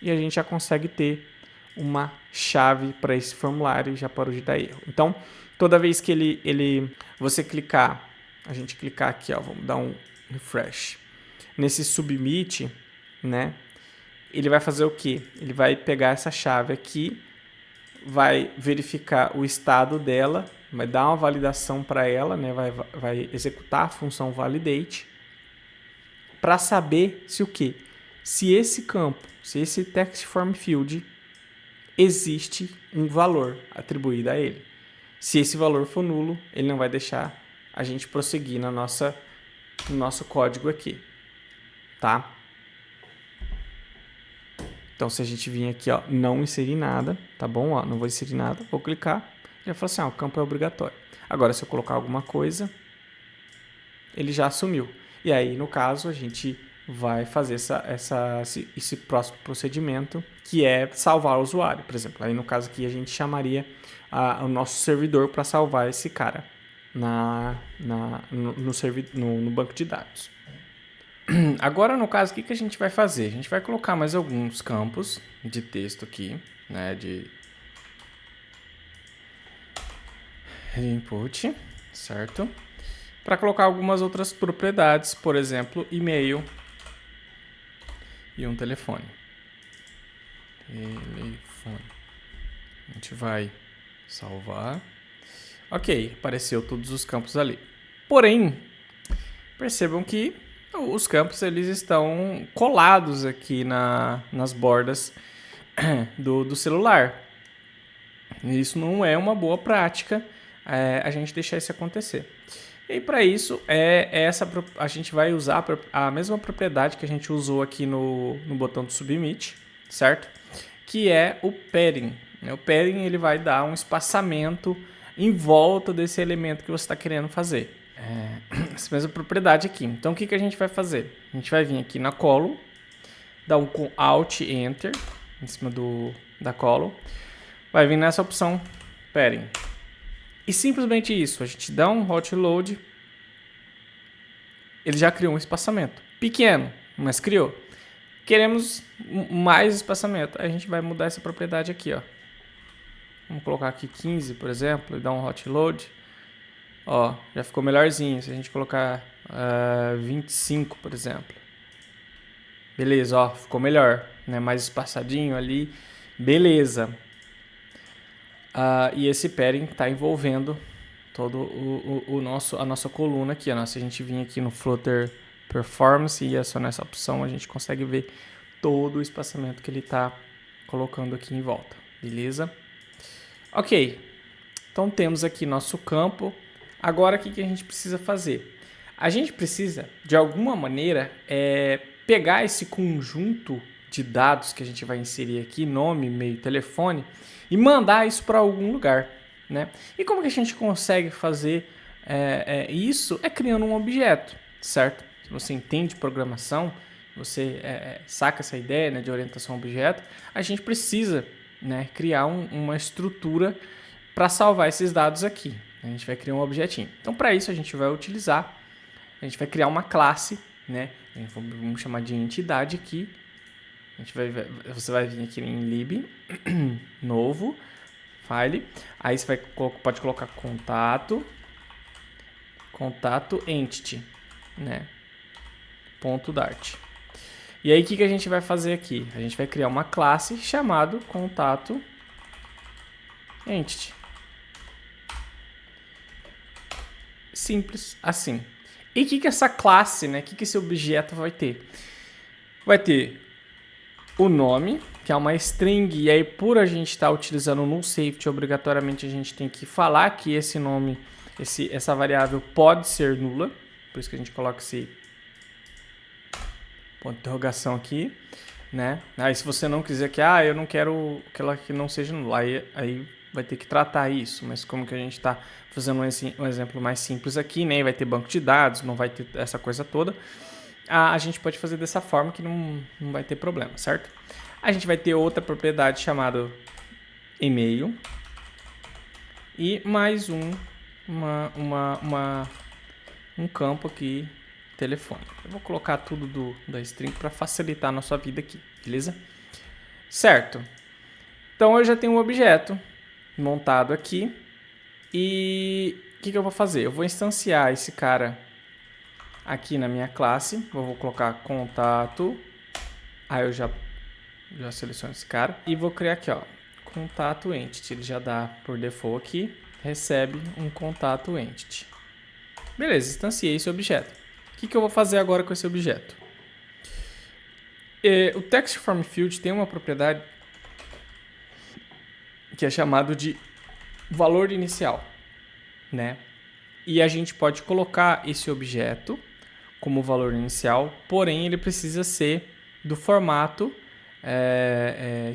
e a gente já consegue ter uma chave para esse formulário e já parou de dar erro. Então, toda vez que você clicar, a gente clicar aqui, ó, vamos dar um refresh, nesse submit, né, ele vai fazer o quê? Ele vai pegar essa chave aqui, vai verificar o estado dela, vai dar uma validação para ela, né, vai executar a função validate, para saber se o quê? Se esse campo, se esse text form field existe um valor atribuído a ele. Se esse valor for nulo, ele não vai deixar a gente prosseguir no nosso código aqui, tá? Então, se a gente vir aqui, ó, não inserir nada, tá bom? Ó, não vou inserir nada, vou clicar, ele vai falar assim, ó, o campo é obrigatório. Agora, se eu colocar alguma coisa, ele já assumiu. E aí, no caso, a gente vai fazer esse próximo procedimento, que é salvar o usuário, por exemplo. Aí, no caso aqui, a gente chamaria o nosso servidor para salvar esse cara no banco de dados. Agora, no caso, o que a gente vai fazer? A gente vai colocar mais alguns campos de texto aqui, né, de input, certo? Para colocar algumas outras propriedades, por exemplo, e-mail e um telefone. A gente vai salvar. Ok, apareceu todos os campos ali. Porém, percebam que os campos eles estão colados aqui nas bordas do celular. E isso não é uma boa prática, a gente deixar isso acontecer. E para isso, a gente vai usar a mesma propriedade que a gente usou aqui no botão do submit, certo? Que é o padding. O padding ele vai dar um espaçamento em volta desse elemento que você está querendo fazer. Essa mesma propriedade aqui. Então, o que a gente vai fazer? A gente vai vir aqui na column, dar um Alt Enter em cima da column, vai vir nessa opção padding. E simplesmente isso, a gente dá um hot load, ele já criou um espaçamento. Pequeno, mas criou. Queremos mais espaçamento, a gente vai mudar essa propriedade aqui, ó. Vamos colocar aqui 15, por exemplo, e dar um hot load. Ó, já ficou melhorzinho. Se a gente colocar 25, por exemplo. Beleza, ó, ficou melhor, né? Mais espaçadinho ali. Beleza. E esse padding está envolvendo todo a nossa coluna aqui. Se a gente vir aqui no Flutter Performance e é só nessa opção, a gente consegue ver todo o espaçamento que ele está colocando aqui em volta. Beleza? Ok. Então temos aqui nosso campo. Agora, o que a gente precisa fazer? A gente precisa, de alguma maneira, pegar esse conjunto de dados que a gente vai inserir aqui, nome, e-mail, telefone, e mandar isso para algum lugar, né? E como que a gente consegue fazer isso? Criando um objeto, certo? Se você entende programação, você saca essa ideia, né, de orientação a objeto, a gente precisa, né, criar uma estrutura para salvar esses dados aqui. A gente vai criar um objetinho. Então, para isso, a gente vai criar uma classe, né? Vamos chamar de entidade aqui. Você vai vir aqui em lib, novo, file. Aí você pode colocar contato entity, né? .dart. E aí, o que a gente vai fazer aqui? A gente vai criar uma classe chamada contato entity. Simples assim. E o que essa classe, né? O que esse objeto vai ter? Vai ter o nome, que é uma string, e aí por a gente estar utilizando o null safety, obrigatoriamente a gente tem que falar que esse nome, essa variável pode ser nula, por isso que a gente coloca esse ponto de interrogação aqui, né? Aí se você não quiser que, eu não quero que ela que não seja nula, aí vai ter que tratar isso, mas como que a gente está fazendo um exemplo mais simples aqui, né? Vai ter banco de dados, não vai ter essa coisa toda. A gente pode fazer dessa forma que não vai ter problema, certo? A gente vai ter outra propriedade chamada e-mail e mais um campo aqui, telefone. Eu vou colocar tudo da string para facilitar a nossa vida aqui, beleza? Certo. Então eu já tenho um objeto montado aqui e o que eu vou fazer? Eu vou instanciar esse cara aqui na minha classe, eu vou colocar contato, aí eu já seleciono esse cara e vou criar aqui, ó, contato entity, ele já dá por default aqui, recebe um contato entity. Beleza, instanciei esse objeto. O que eu vou fazer agora com esse objeto? O text form field tem uma propriedade que é chamado de valor inicial, né? E a gente pode colocar esse objeto como valor inicial, porém ele precisa ser do formato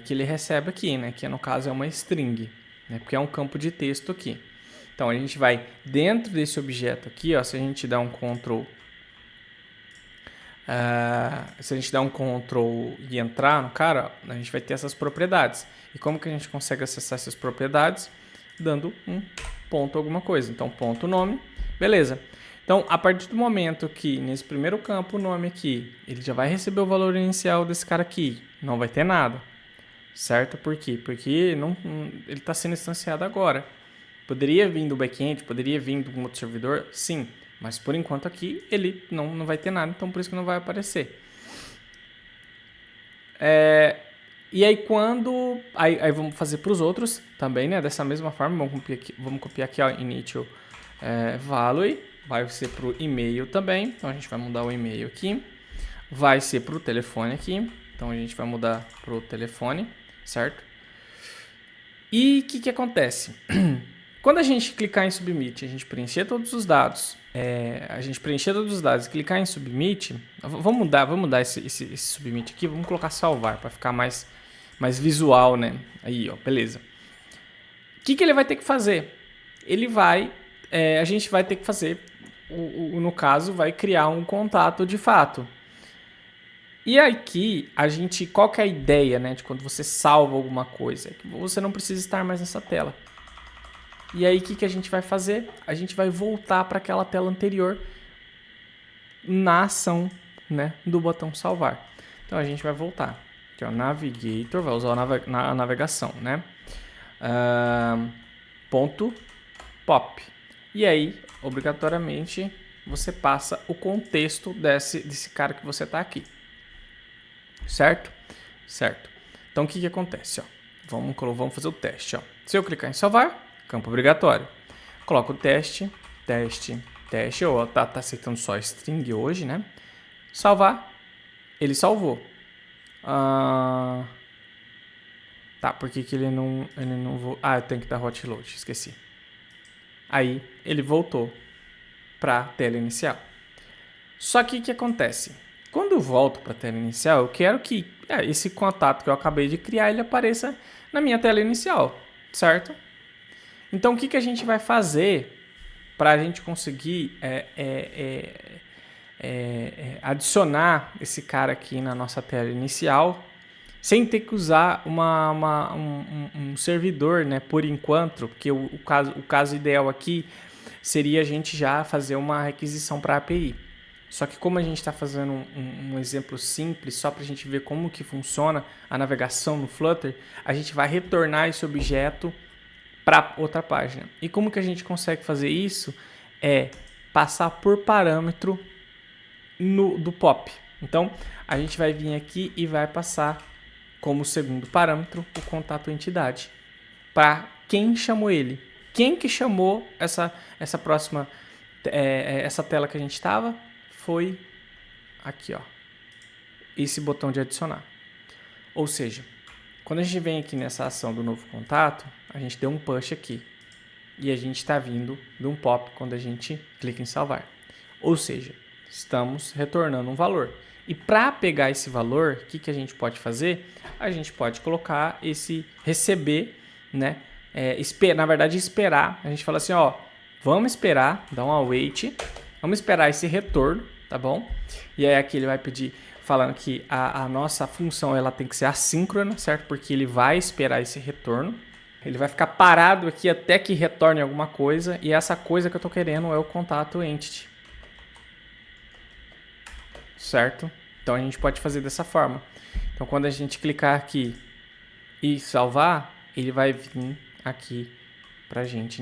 que ele recebe aqui, né? Que no caso é uma string, né? Porque é um campo de texto aqui. Então a gente vai dentro desse objeto aqui, ó, se a gente dá um Ctrl, e entrar no cara, ó, a gente vai ter essas propriedades. E como que a gente consegue acessar essas propriedades? Dando um ponto alguma coisa. Então ponto nome, beleza. Então, a partir do momento que, nesse primeiro campo, o nome aqui, ele já vai receber o valor inicial desse cara aqui. Não vai ter nada. Certo? Por quê? Porque ele está sendo instanciado agora. Poderia vir do back-end, poderia vir de um outro servidor? Sim. Mas, por enquanto, aqui, ele não vai ter nada. Então, por isso que não vai aparecer. E aí, quando... Aí vamos fazer para os outros também, né? Dessa mesma forma. Vamos copiar aqui, ó, initial value. Vai ser para o e-mail também. Então, a gente vai mudar o e-mail aqui. Vai ser para o telefone aqui. Então, a gente vai mudar para o telefone, certo? E o que acontece? Quando a gente clicar em Submit, a gente preencher todos os dados, e clicar em Submit, vamos mudar esse Submit aqui, vamos colocar salvar, para ficar mais visual, né? Aí, ó, beleza. O que ele vai ter que fazer? A gente vai ter que fazer... no caso, vai criar um contato de fato. E aqui, qual que é a ideia, né, de quando você salva alguma coisa? É que você não precisa estar mais nessa tela. E aí, o que a gente vai fazer? A gente vai voltar para aquela tela anterior na ação, né, do botão salvar. Então, a gente vai voltar. Aqui, ó, Navigator, vai usar a navegação, né? Ponto pop. E aí, obrigatoriamente, você passa o contexto desse cara que você está aqui. Certo? Certo. Então, o que acontece? Ó? Vamos fazer o teste. Ó. Se eu clicar em salvar, campo obrigatório. Coloco o teste. Ó, tá aceitando só string hoje, né? Salvar. Ele salvou. Tá, por que ele não eu tenho que dar hot load, esqueci. Aí, ele voltou para a tela inicial. Só que o que acontece? Quando eu volto para a tela inicial, eu quero que esse contato que eu acabei de criar, ele apareça na minha tela inicial, certo? Então, o que a gente vai fazer para a gente conseguir adicionar esse cara aqui na nossa tela inicial, sem ter que usar um servidor, né, por enquanto, porque o caso ideal aqui seria a gente já fazer uma requisição para a API. Só que como a gente está fazendo um exemplo simples, só para a gente ver como que funciona a navegação no Flutter, a gente vai retornar esse objeto para outra página. E como que a gente consegue fazer isso? É passar por parâmetro do pop. Então, a gente vai vir aqui e vai passar como segundo parâmetro o contato entidade. Para quem chamou ele. Quem que chamou essa próxima essa tela que a gente estava foi aqui, ó, esse botão de adicionar. Ou seja, quando a gente vem aqui nessa ação do novo contato, a gente deu um push aqui e a gente está vindo de um pop quando a gente clica em salvar. Ou seja, estamos retornando um valor. E para pegar esse valor, o que a gente pode fazer? A gente pode colocar esse receber, né? Na verdade, esperar. A gente fala assim, ó, vamos esperar, dá um await, vamos esperar esse retorno, tá bom? E aí aqui ele vai pedir, falando que a nossa função ela tem que ser assíncrona, certo? Porque ele vai esperar esse retorno. Ele vai ficar parado aqui até que retorne alguma coisa. E essa coisa que eu estou querendo é o contato entity. Certo? Então a gente pode fazer dessa forma. Então quando a gente clicar aqui e salvar, ele vai vir aqui pra gente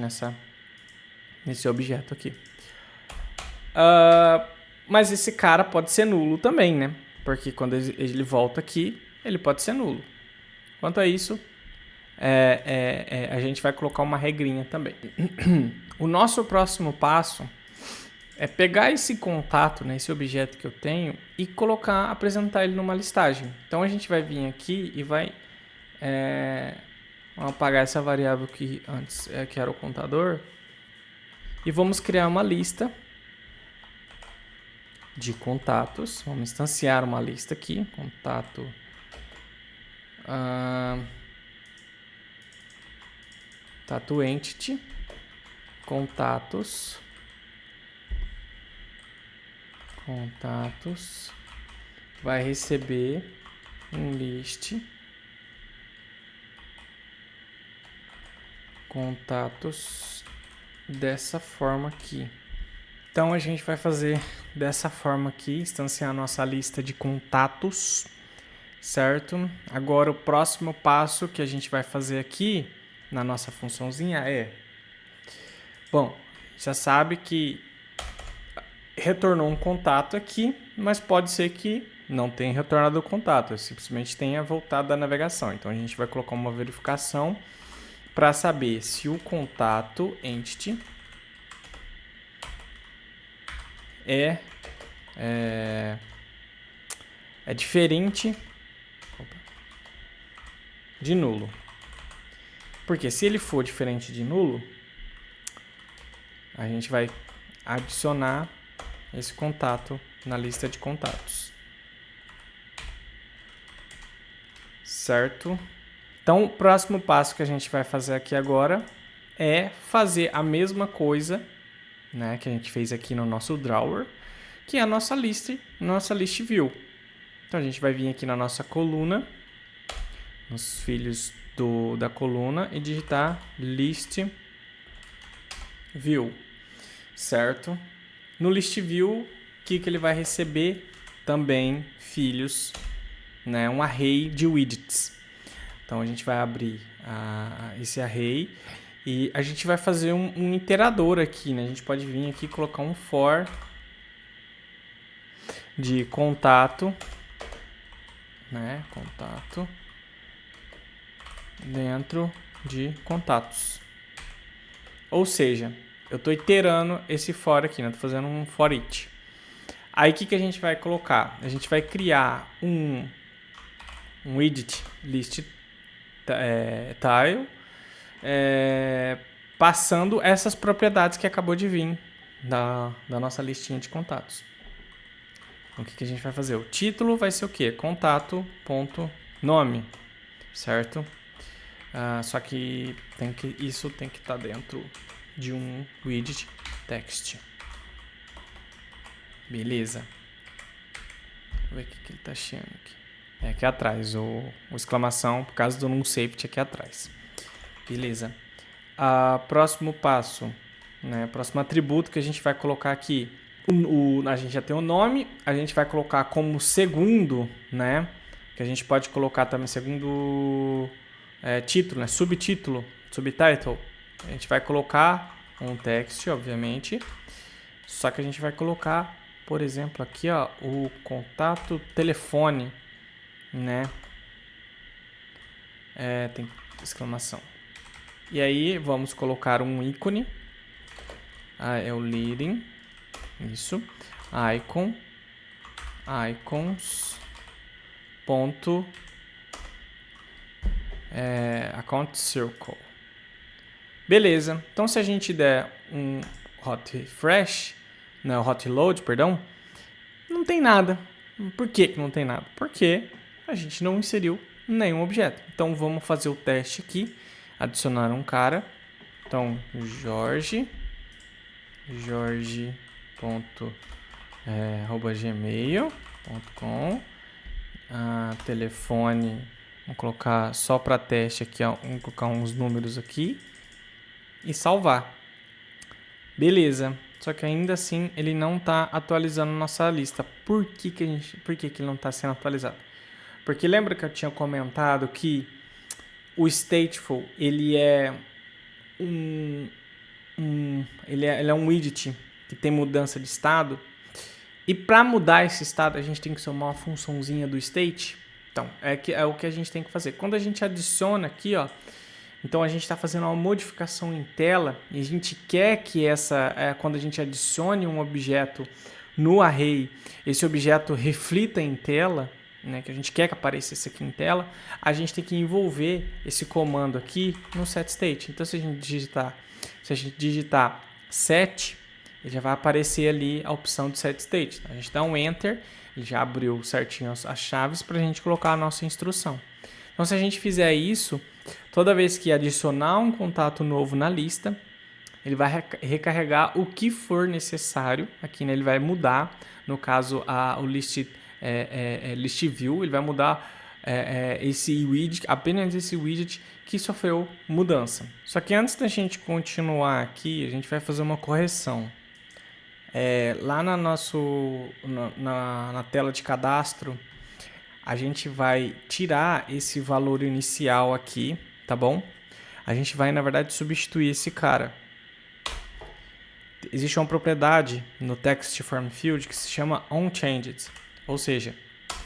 nesse objeto aqui. Mas esse cara pode ser nulo também, né? Porque quando ele volta aqui, ele pode ser nulo. Quanto a isso, a gente vai colocar uma regrinha também. O nosso próximo passo é pegar esse contato, né, esse objeto que eu tenho, e apresentar ele numa listagem. Então a gente vai vir aqui e vai vamos apagar essa variável que antes que era o contador, e vamos criar uma lista de contatos. Vamos instanciar uma lista aqui, contato contato entity, contatos, vai receber um list contatos dessa forma aqui. Então a gente vai fazer dessa forma aqui, instanciar a nossa lista de contatos, certo? Agora o próximo passo que a gente vai fazer aqui na nossa funçãozinha bom, já sabe que retornou um contato aqui, mas pode ser que não tenha retornado o contato, simplesmente tenha voltado da navegação. Então a gente vai colocar uma verificação para saber se o contato entity é diferente de nulo. Porque se ele for diferente de nulo, a gente vai adicionar esse contato na lista de contatos. Certo? Então, o próximo passo que a gente vai fazer aqui agora é fazer a mesma coisa, né, que a gente fez aqui no nosso drawer, que é a nossa list view. Então, a gente vai vir aqui na nossa coluna, nos filhos da coluna, e digitar list view, certo? No list view, o que ele vai receber? Também filhos, né, um array de widgets. Então a gente vai abrir esse array e a gente vai fazer um iterador aqui, né? A gente pode vir aqui e colocar um for de contato, né? Contato dentro de contatos. Ou seja, eu estou iterando esse for aqui, né? Estou fazendo um for each. Aí o que a gente vai colocar? A gente vai criar um widget list tile, passando essas propriedades que acabou de vir da nossa listinha de contatos. Então, o que a gente vai fazer? O título vai ser o quê? Contato.nome, certo? Só que isso tem que estar dentro de um widget text. Beleza. Vou ver o que ele está achando aqui. É aqui atrás, o exclamação, por causa do nullSafety aqui atrás. Beleza. Próximo passo, né? Próximo atributo que a gente vai colocar aqui. A gente já tem o nome, a gente vai colocar como segundo, né? Que a gente pode colocar também segundo título, né? Subtitle. A gente vai colocar um text, obviamente. Só que a gente vai colocar, por exemplo, aqui, ó, o contato telefone, né? Tem exclamação. E aí vamos colocar um ícone é o leading, isso, icons, ponto, account circle. Beleza, então se a gente der um hot refresh, não, hot load, perdão, não tem nada. Por que não tem nada? Porque a gente não inseriu nenhum objeto. Então vamos fazer o teste aqui, adicionar um cara. Então jorge.gmail.com, telefone, vamos colocar só para teste aqui, ó, vamos colocar uns números aqui e salvar. Beleza, só que ainda assim ele não está atualizando nossa lista. Por que ele não está sendo atualizado? Porque lembra que eu tinha comentado que o stateful ele é ele é um widget que tem mudança de estado. E para mudar esse estado a gente tem que somar uma funçãozinha do state. Então é o que a gente tem que fazer. Quando a gente adiciona aqui, ó, então a gente está fazendo uma modificação em tela e a gente quer que quando a gente adicione um objeto no array, esse objeto reflita em tela, né, que a gente quer que apareça isso aqui em tela, a gente tem que envolver esse comando aqui no setState. Então se a gente digitar set, ele já vai aparecer ali a opção de setState. A gente dá um enter, ele já abriu certinho as chaves para a gente colocar a nossa instrução. Então se a gente fizer isso, toda vez que adicionar um contato novo na lista, ele vai recarregar o que for necessário. Aqui, né, ele vai mudar, no caso, o list view, ele vai mudar esse widget, apenas esse widget que sofreu mudança. Só que antes da gente continuar aqui, a gente vai fazer uma correção. Lá na tela de cadastro, a gente vai tirar esse valor inicial aqui, tá bom? A gente vai, na verdade, substituir esse cara. Existe uma propriedade no text form field que se chama onChanged, ou seja,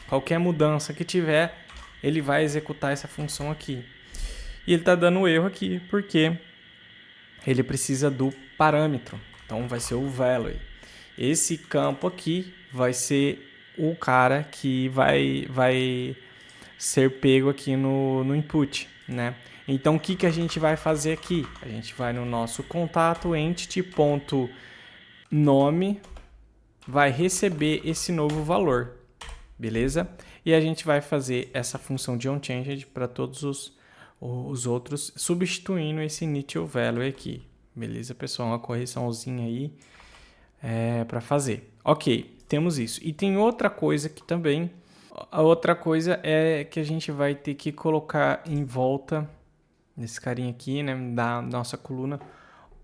qualquer mudança que tiver, ele vai executar essa função aqui. E ele está dando erro aqui porque ele precisa do parâmetro, então vai ser o value. Esse campo aqui vai ser o cara que vai ser pego aqui no input, né? Então o que a gente vai fazer aqui? A gente vai no nosso contato entity.nome, vai receber esse novo valor, beleza? E a gente vai fazer essa função de onChanged para todos os outros, substituindo esse initial value aqui, beleza, pessoal? Uma correçãozinha aí para fazer. Ok, temos isso. E tem outra coisa aqui também. A outra coisa é que a gente vai ter que colocar em volta nesse carinha aqui, né, da nossa coluna,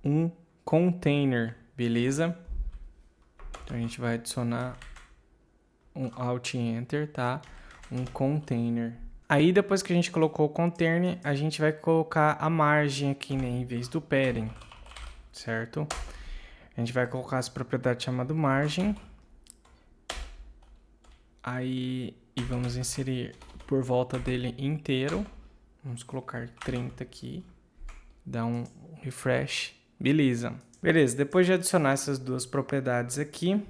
um container, beleza? Então a gente vai adicionar um Alt Enter, tá? Um container. Aí depois que a gente colocou o container, a gente vai colocar a margem aqui, né, em vez do padding, certo? A gente vai colocar essa propriedade chamada margem. Aí, e vamos inserir por volta dele inteiro. Vamos colocar 30 aqui. Dá um refresh. Beleza. Beleza, depois de adicionar essas duas propriedades aqui,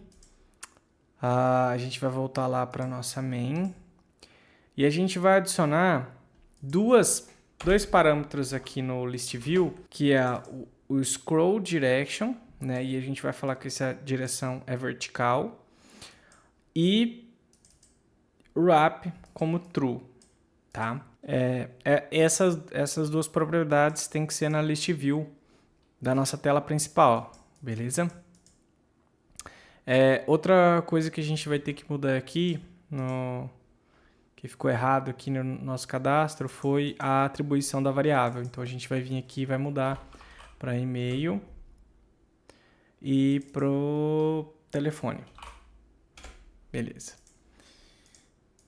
a gente vai voltar lá para nossa main. E a gente vai adicionar dois parâmetros aqui no list view, que é o scroll direction, né? E a gente vai falar que essa direção é vertical. E wrap como true, tá? Essas duas propriedades tem que ser na list view da nossa tela principal, beleza? Outra coisa que a gente vai ter que mudar aqui, que ficou errado aqui no nosso cadastro, foi a atribuição da variável. Então a gente vai vir aqui e vai mudar para e-mail e pro telefone. Beleza.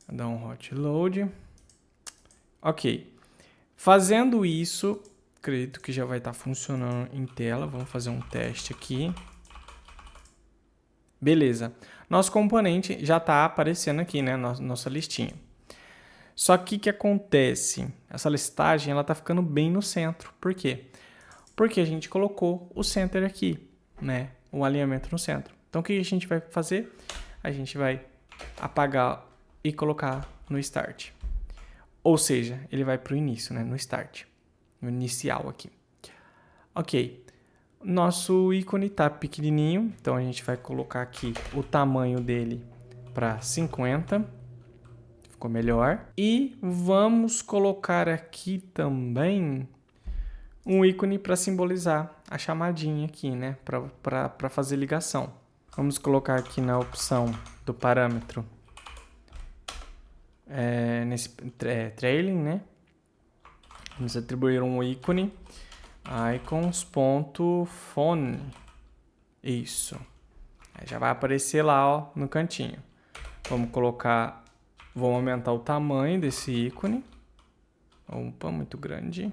Vou dar um hot load. Ok. Fazendo isso, acredito que já vai estar funcionando em tela. Vamos fazer um teste aqui. Beleza. Nosso componente já está aparecendo aqui, né? Nossa listinha. Só que o que acontece? Essa listagem ela está ficando bem no centro. Por quê? Porque a gente colocou o center aqui. né, o alinhamento no centro. Então, o que a gente vai fazer? A gente vai apagar e colocar no Start. Ou seja, ele vai para o início, né, no Start, no inicial aqui. Ok, nosso ícone está pequenininho, então a gente vai colocar aqui o tamanho dele para 50. Ficou melhor. E vamos colocar aqui também um ícone para simbolizar a chamadinha aqui, né? Para fazer ligação. Vamos colocar aqui na opção do parâmetro nesse trailing, né? Vamos atribuir um ícone icons.phone. Isso. Aí já vai aparecer lá, ó, no cantinho. Vamos aumentar o tamanho desse ícone. Opa, muito grande.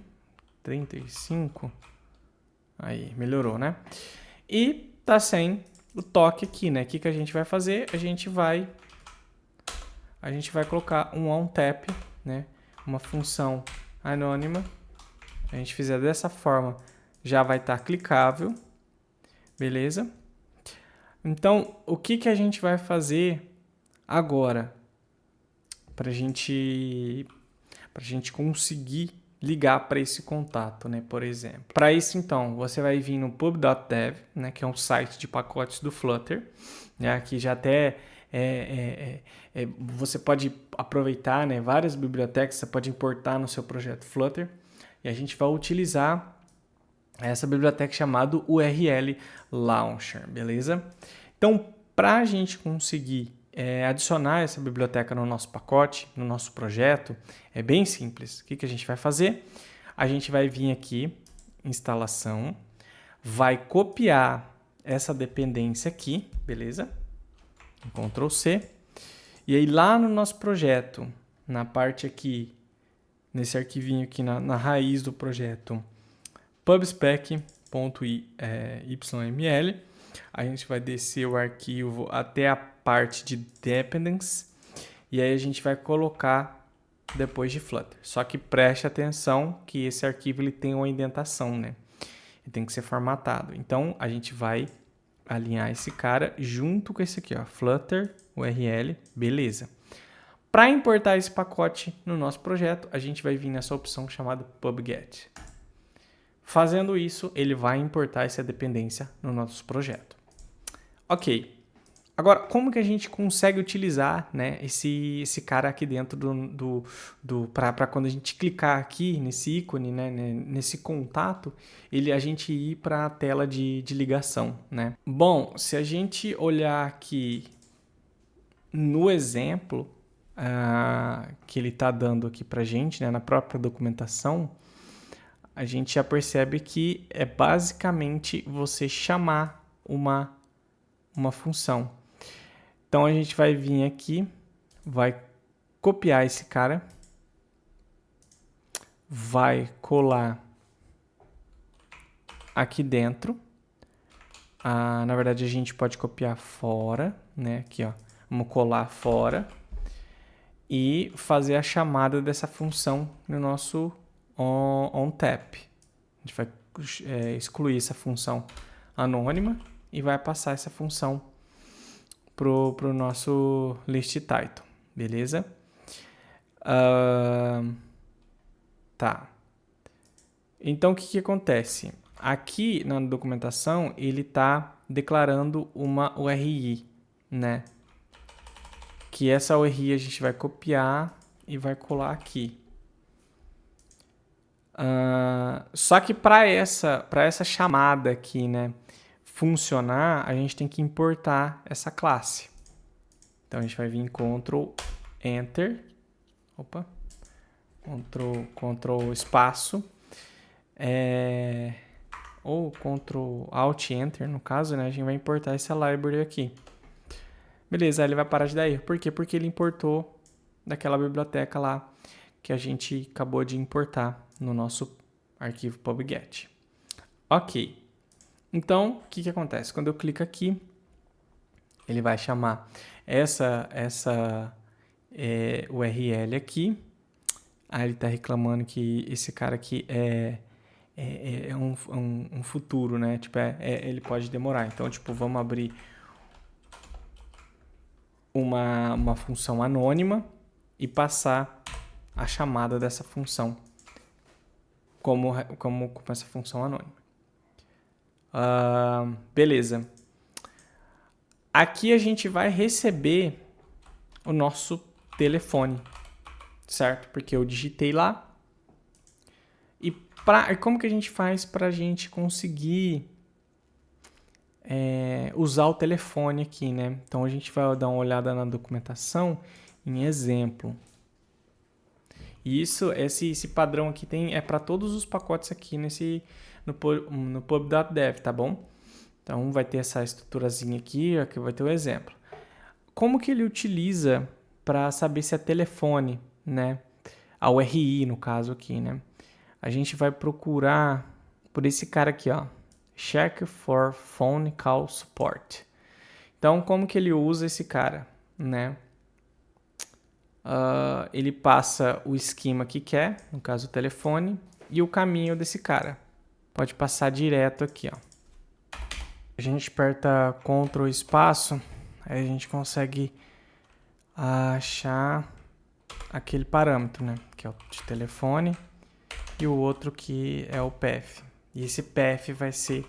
35. Aí, melhorou, né? E tá sem o toque aqui, né? O que a gente vai fazer? A gente vai colocar um onTap, né? Uma função anônima. Se a gente fizer dessa forma, já vai estar clicável. Beleza? Então, o que a gente vai fazer agora para a gente conseguir ligar para esse contato, né, por exemplo. Para isso, então, você vai vir no pub.dev, né, que é um site de pacotes do Flutter, né, aqui já até você pode aproveitar, né, várias bibliotecas, você pode importar no seu projeto Flutter, e a gente vai utilizar essa biblioteca chamada URL Launcher, beleza? Então, para a gente conseguir adicionar essa biblioteca no nosso pacote, no nosso projeto, é bem simples. O que a gente vai fazer? A gente vai vir aqui, instalação, vai copiar essa dependência aqui, beleza? Ctrl C. E aí lá no nosso projeto, na parte aqui, nesse arquivinho aqui na raiz do projeto, pubspec.yml, a gente vai descer o arquivo até a parte de dependence e aí a gente vai colocar depois de Flutter. Só que preste atenção que esse arquivo ele tem uma indentação, né? Ele tem que ser formatado. Então a gente vai alinhar esse cara junto com esse aqui, ó, Flutter URL, beleza. Para importar esse pacote no nosso projeto, a gente vai vir nessa opção chamada pubget. Fazendo isso, ele vai importar essa dependência no nosso projeto. Ok. Agora, como que a gente consegue utilizar, né, esse cara aqui dentro para quando a gente clicar aqui nesse ícone, né, nesse contato, a gente ir para a tela de ligação, né? Bom, se a gente olhar aqui no exemplo que ele está dando aqui para a gente, né, na própria documentação, a gente já percebe que é basicamente você chamar uma função. Então, a gente vai vir aqui, vai copiar esse cara, vai colar aqui dentro. Na verdade, a gente pode copiar fora, né? Aqui, ó. Vamos colar fora e fazer a chamada dessa função no nosso onTap. A gente vai excluir essa função anônima e vai passar essa função pro nosso list title, beleza? Tá. Então, o que acontece? Aqui na documentação, ele está declarando uma URI, né? Que essa URI a gente vai copiar e vai colar aqui. Só que para essa chamada aqui, né, funcionar, a gente tem que importar essa classe. Então, a gente vai vir Ctrl Enter. Opa. Ctrl espaço. Ou Ctrl Alt Enter, no caso, né? A gente vai importar essa library aqui. Beleza, aí ele vai parar de dar erro. Por quê? Porque ele importou daquela biblioteca lá que a gente acabou de importar no nosso arquivo pubget. Ok. Então, o que acontece? Quando eu clico aqui, ele vai chamar essa URL aqui. Aí ele está reclamando que esse cara aqui um futuro, né? Tipo, ele pode demorar. Então, tipo, vamos abrir uma função anônima e passar a chamada dessa função como essa função anônima. Beleza. Aqui a gente vai receber o nosso telefone, certo? Porque eu digitei lá. E como que a gente faz para a gente conseguir usar o telefone aqui, né? Então a gente vai dar uma olhada na documentação em exemplo. E esse padrão aqui é para todos os pacotes aqui no pub.dev, tá bom? Então vai ter essa estruturazinha aqui vai ter o exemplo. Como que ele utiliza para saber se é telefone, né? A URI, no caso aqui, né? A gente vai procurar por esse cara aqui, ó. Check for phone call support. Então, como que ele usa esse cara, né? Ele passa o esquema que quer, no caso o telefone, e o caminho desse cara. Pode passar direto aqui, ó. A gente aperta Ctrl espaço, aí a gente consegue achar aquele parâmetro, né? Que é o de telefone e o outro que é o path. E esse path vai ser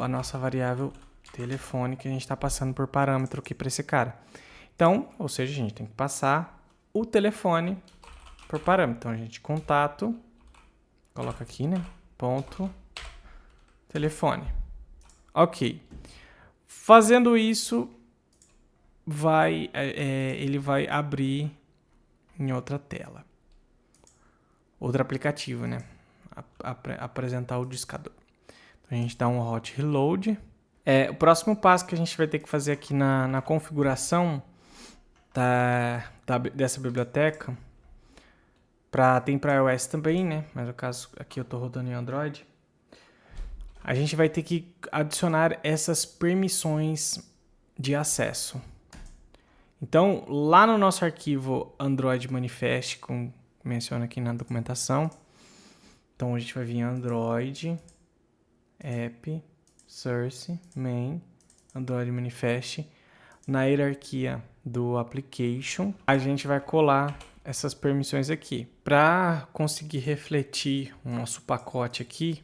a nossa variável telefone que a gente está passando por parâmetro aqui para esse cara. Então, ou seja, a gente tem que passar o telefone por parâmetro. Então, a gente contato, coloca aqui, né? Ponto telefone. Ok. Fazendo isso, ele vai abrir em outra tela. Outro aplicativo, né? Apresentar o discador. Então, a gente dá um hot reload. O próximo passo que a gente vai ter que fazer aqui na configuração dessa biblioteca, tem para iOS também, né? Mas no caso aqui eu estou rodando em Android. A gente vai ter que adicionar essas permissões de acesso. Então, lá no nosso arquivo Android Manifest, como menciona aqui na documentação, então a gente vai vir Android, App, Source, Main, Android Manifest. Na hierarquia do Application, a gente vai colar essas permissões aqui. Para conseguir refletir o nosso pacote aqui,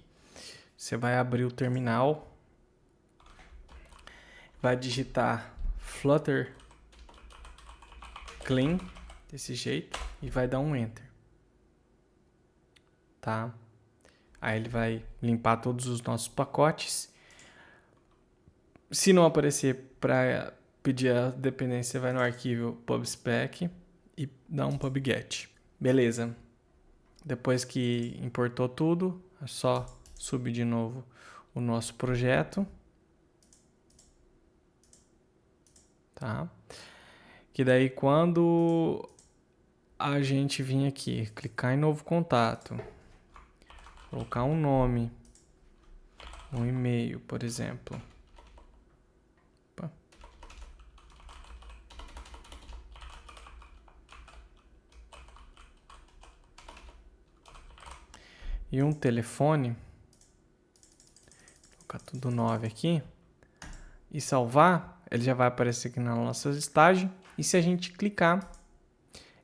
você vai abrir o terminal, vai digitar Flutter clean, desse jeito, e vai dar um Enter. Tá? Aí ele vai limpar todos os nossos pacotes. Se não aparecer para pedir a dependência, vai no arquivo pubspec e dá um pubget. Beleza. Depois que importou tudo, é só subir de novo o nosso projeto. Tá? Que daí quando a gente vir aqui, clicar em novo contato, colocar um nome, um e-mail, por exemplo. E um telefone, colocar tudo 9 aqui, e salvar, ele já vai aparecer aqui na nossa listagem, e se a gente clicar,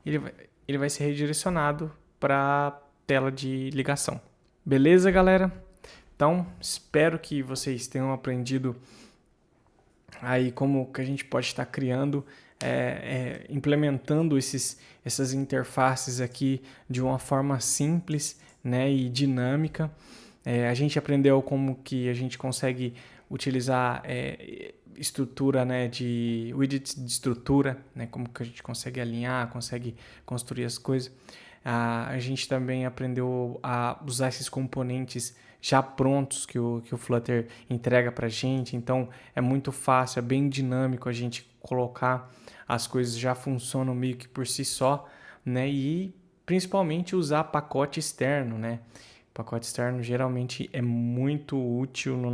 ele vai ser redirecionado para a tela de ligação. Beleza, galera? Então, espero que vocês tenham aprendido aí como que a gente pode estar criando, implementando essas interfaces aqui de uma forma simples, né, e dinâmica. A gente aprendeu como que a gente consegue utilizar estrutura, né, de widgets de estrutura, né, como que a gente consegue alinhar, consegue construir as coisas. A gente também aprendeu a usar esses componentes já prontos que o Flutter entrega para a gente, então é muito fácil, é bem dinâmico a gente colocar, as coisas já funcionam meio que por si só, né? E principalmente usar pacote externo, né? Pacote externo geralmente é muito útil nos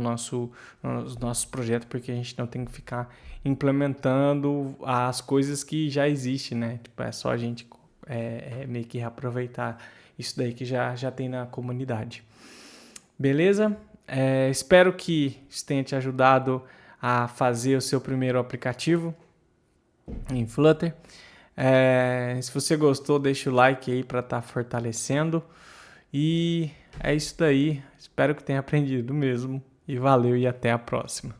nossos projetos, porque a gente não tem que ficar implementando as coisas que já existem, né? Tipo, é só a gente meio que reaproveitar isso daí que já tem na comunidade. Beleza? Espero que isso tenha te ajudado a fazer o seu primeiro aplicativo em Flutter. Se você gostou, deixa o like aí para estar fortalecendo. E é isso daí. Espero que tenha aprendido mesmo. E valeu e até a próxima.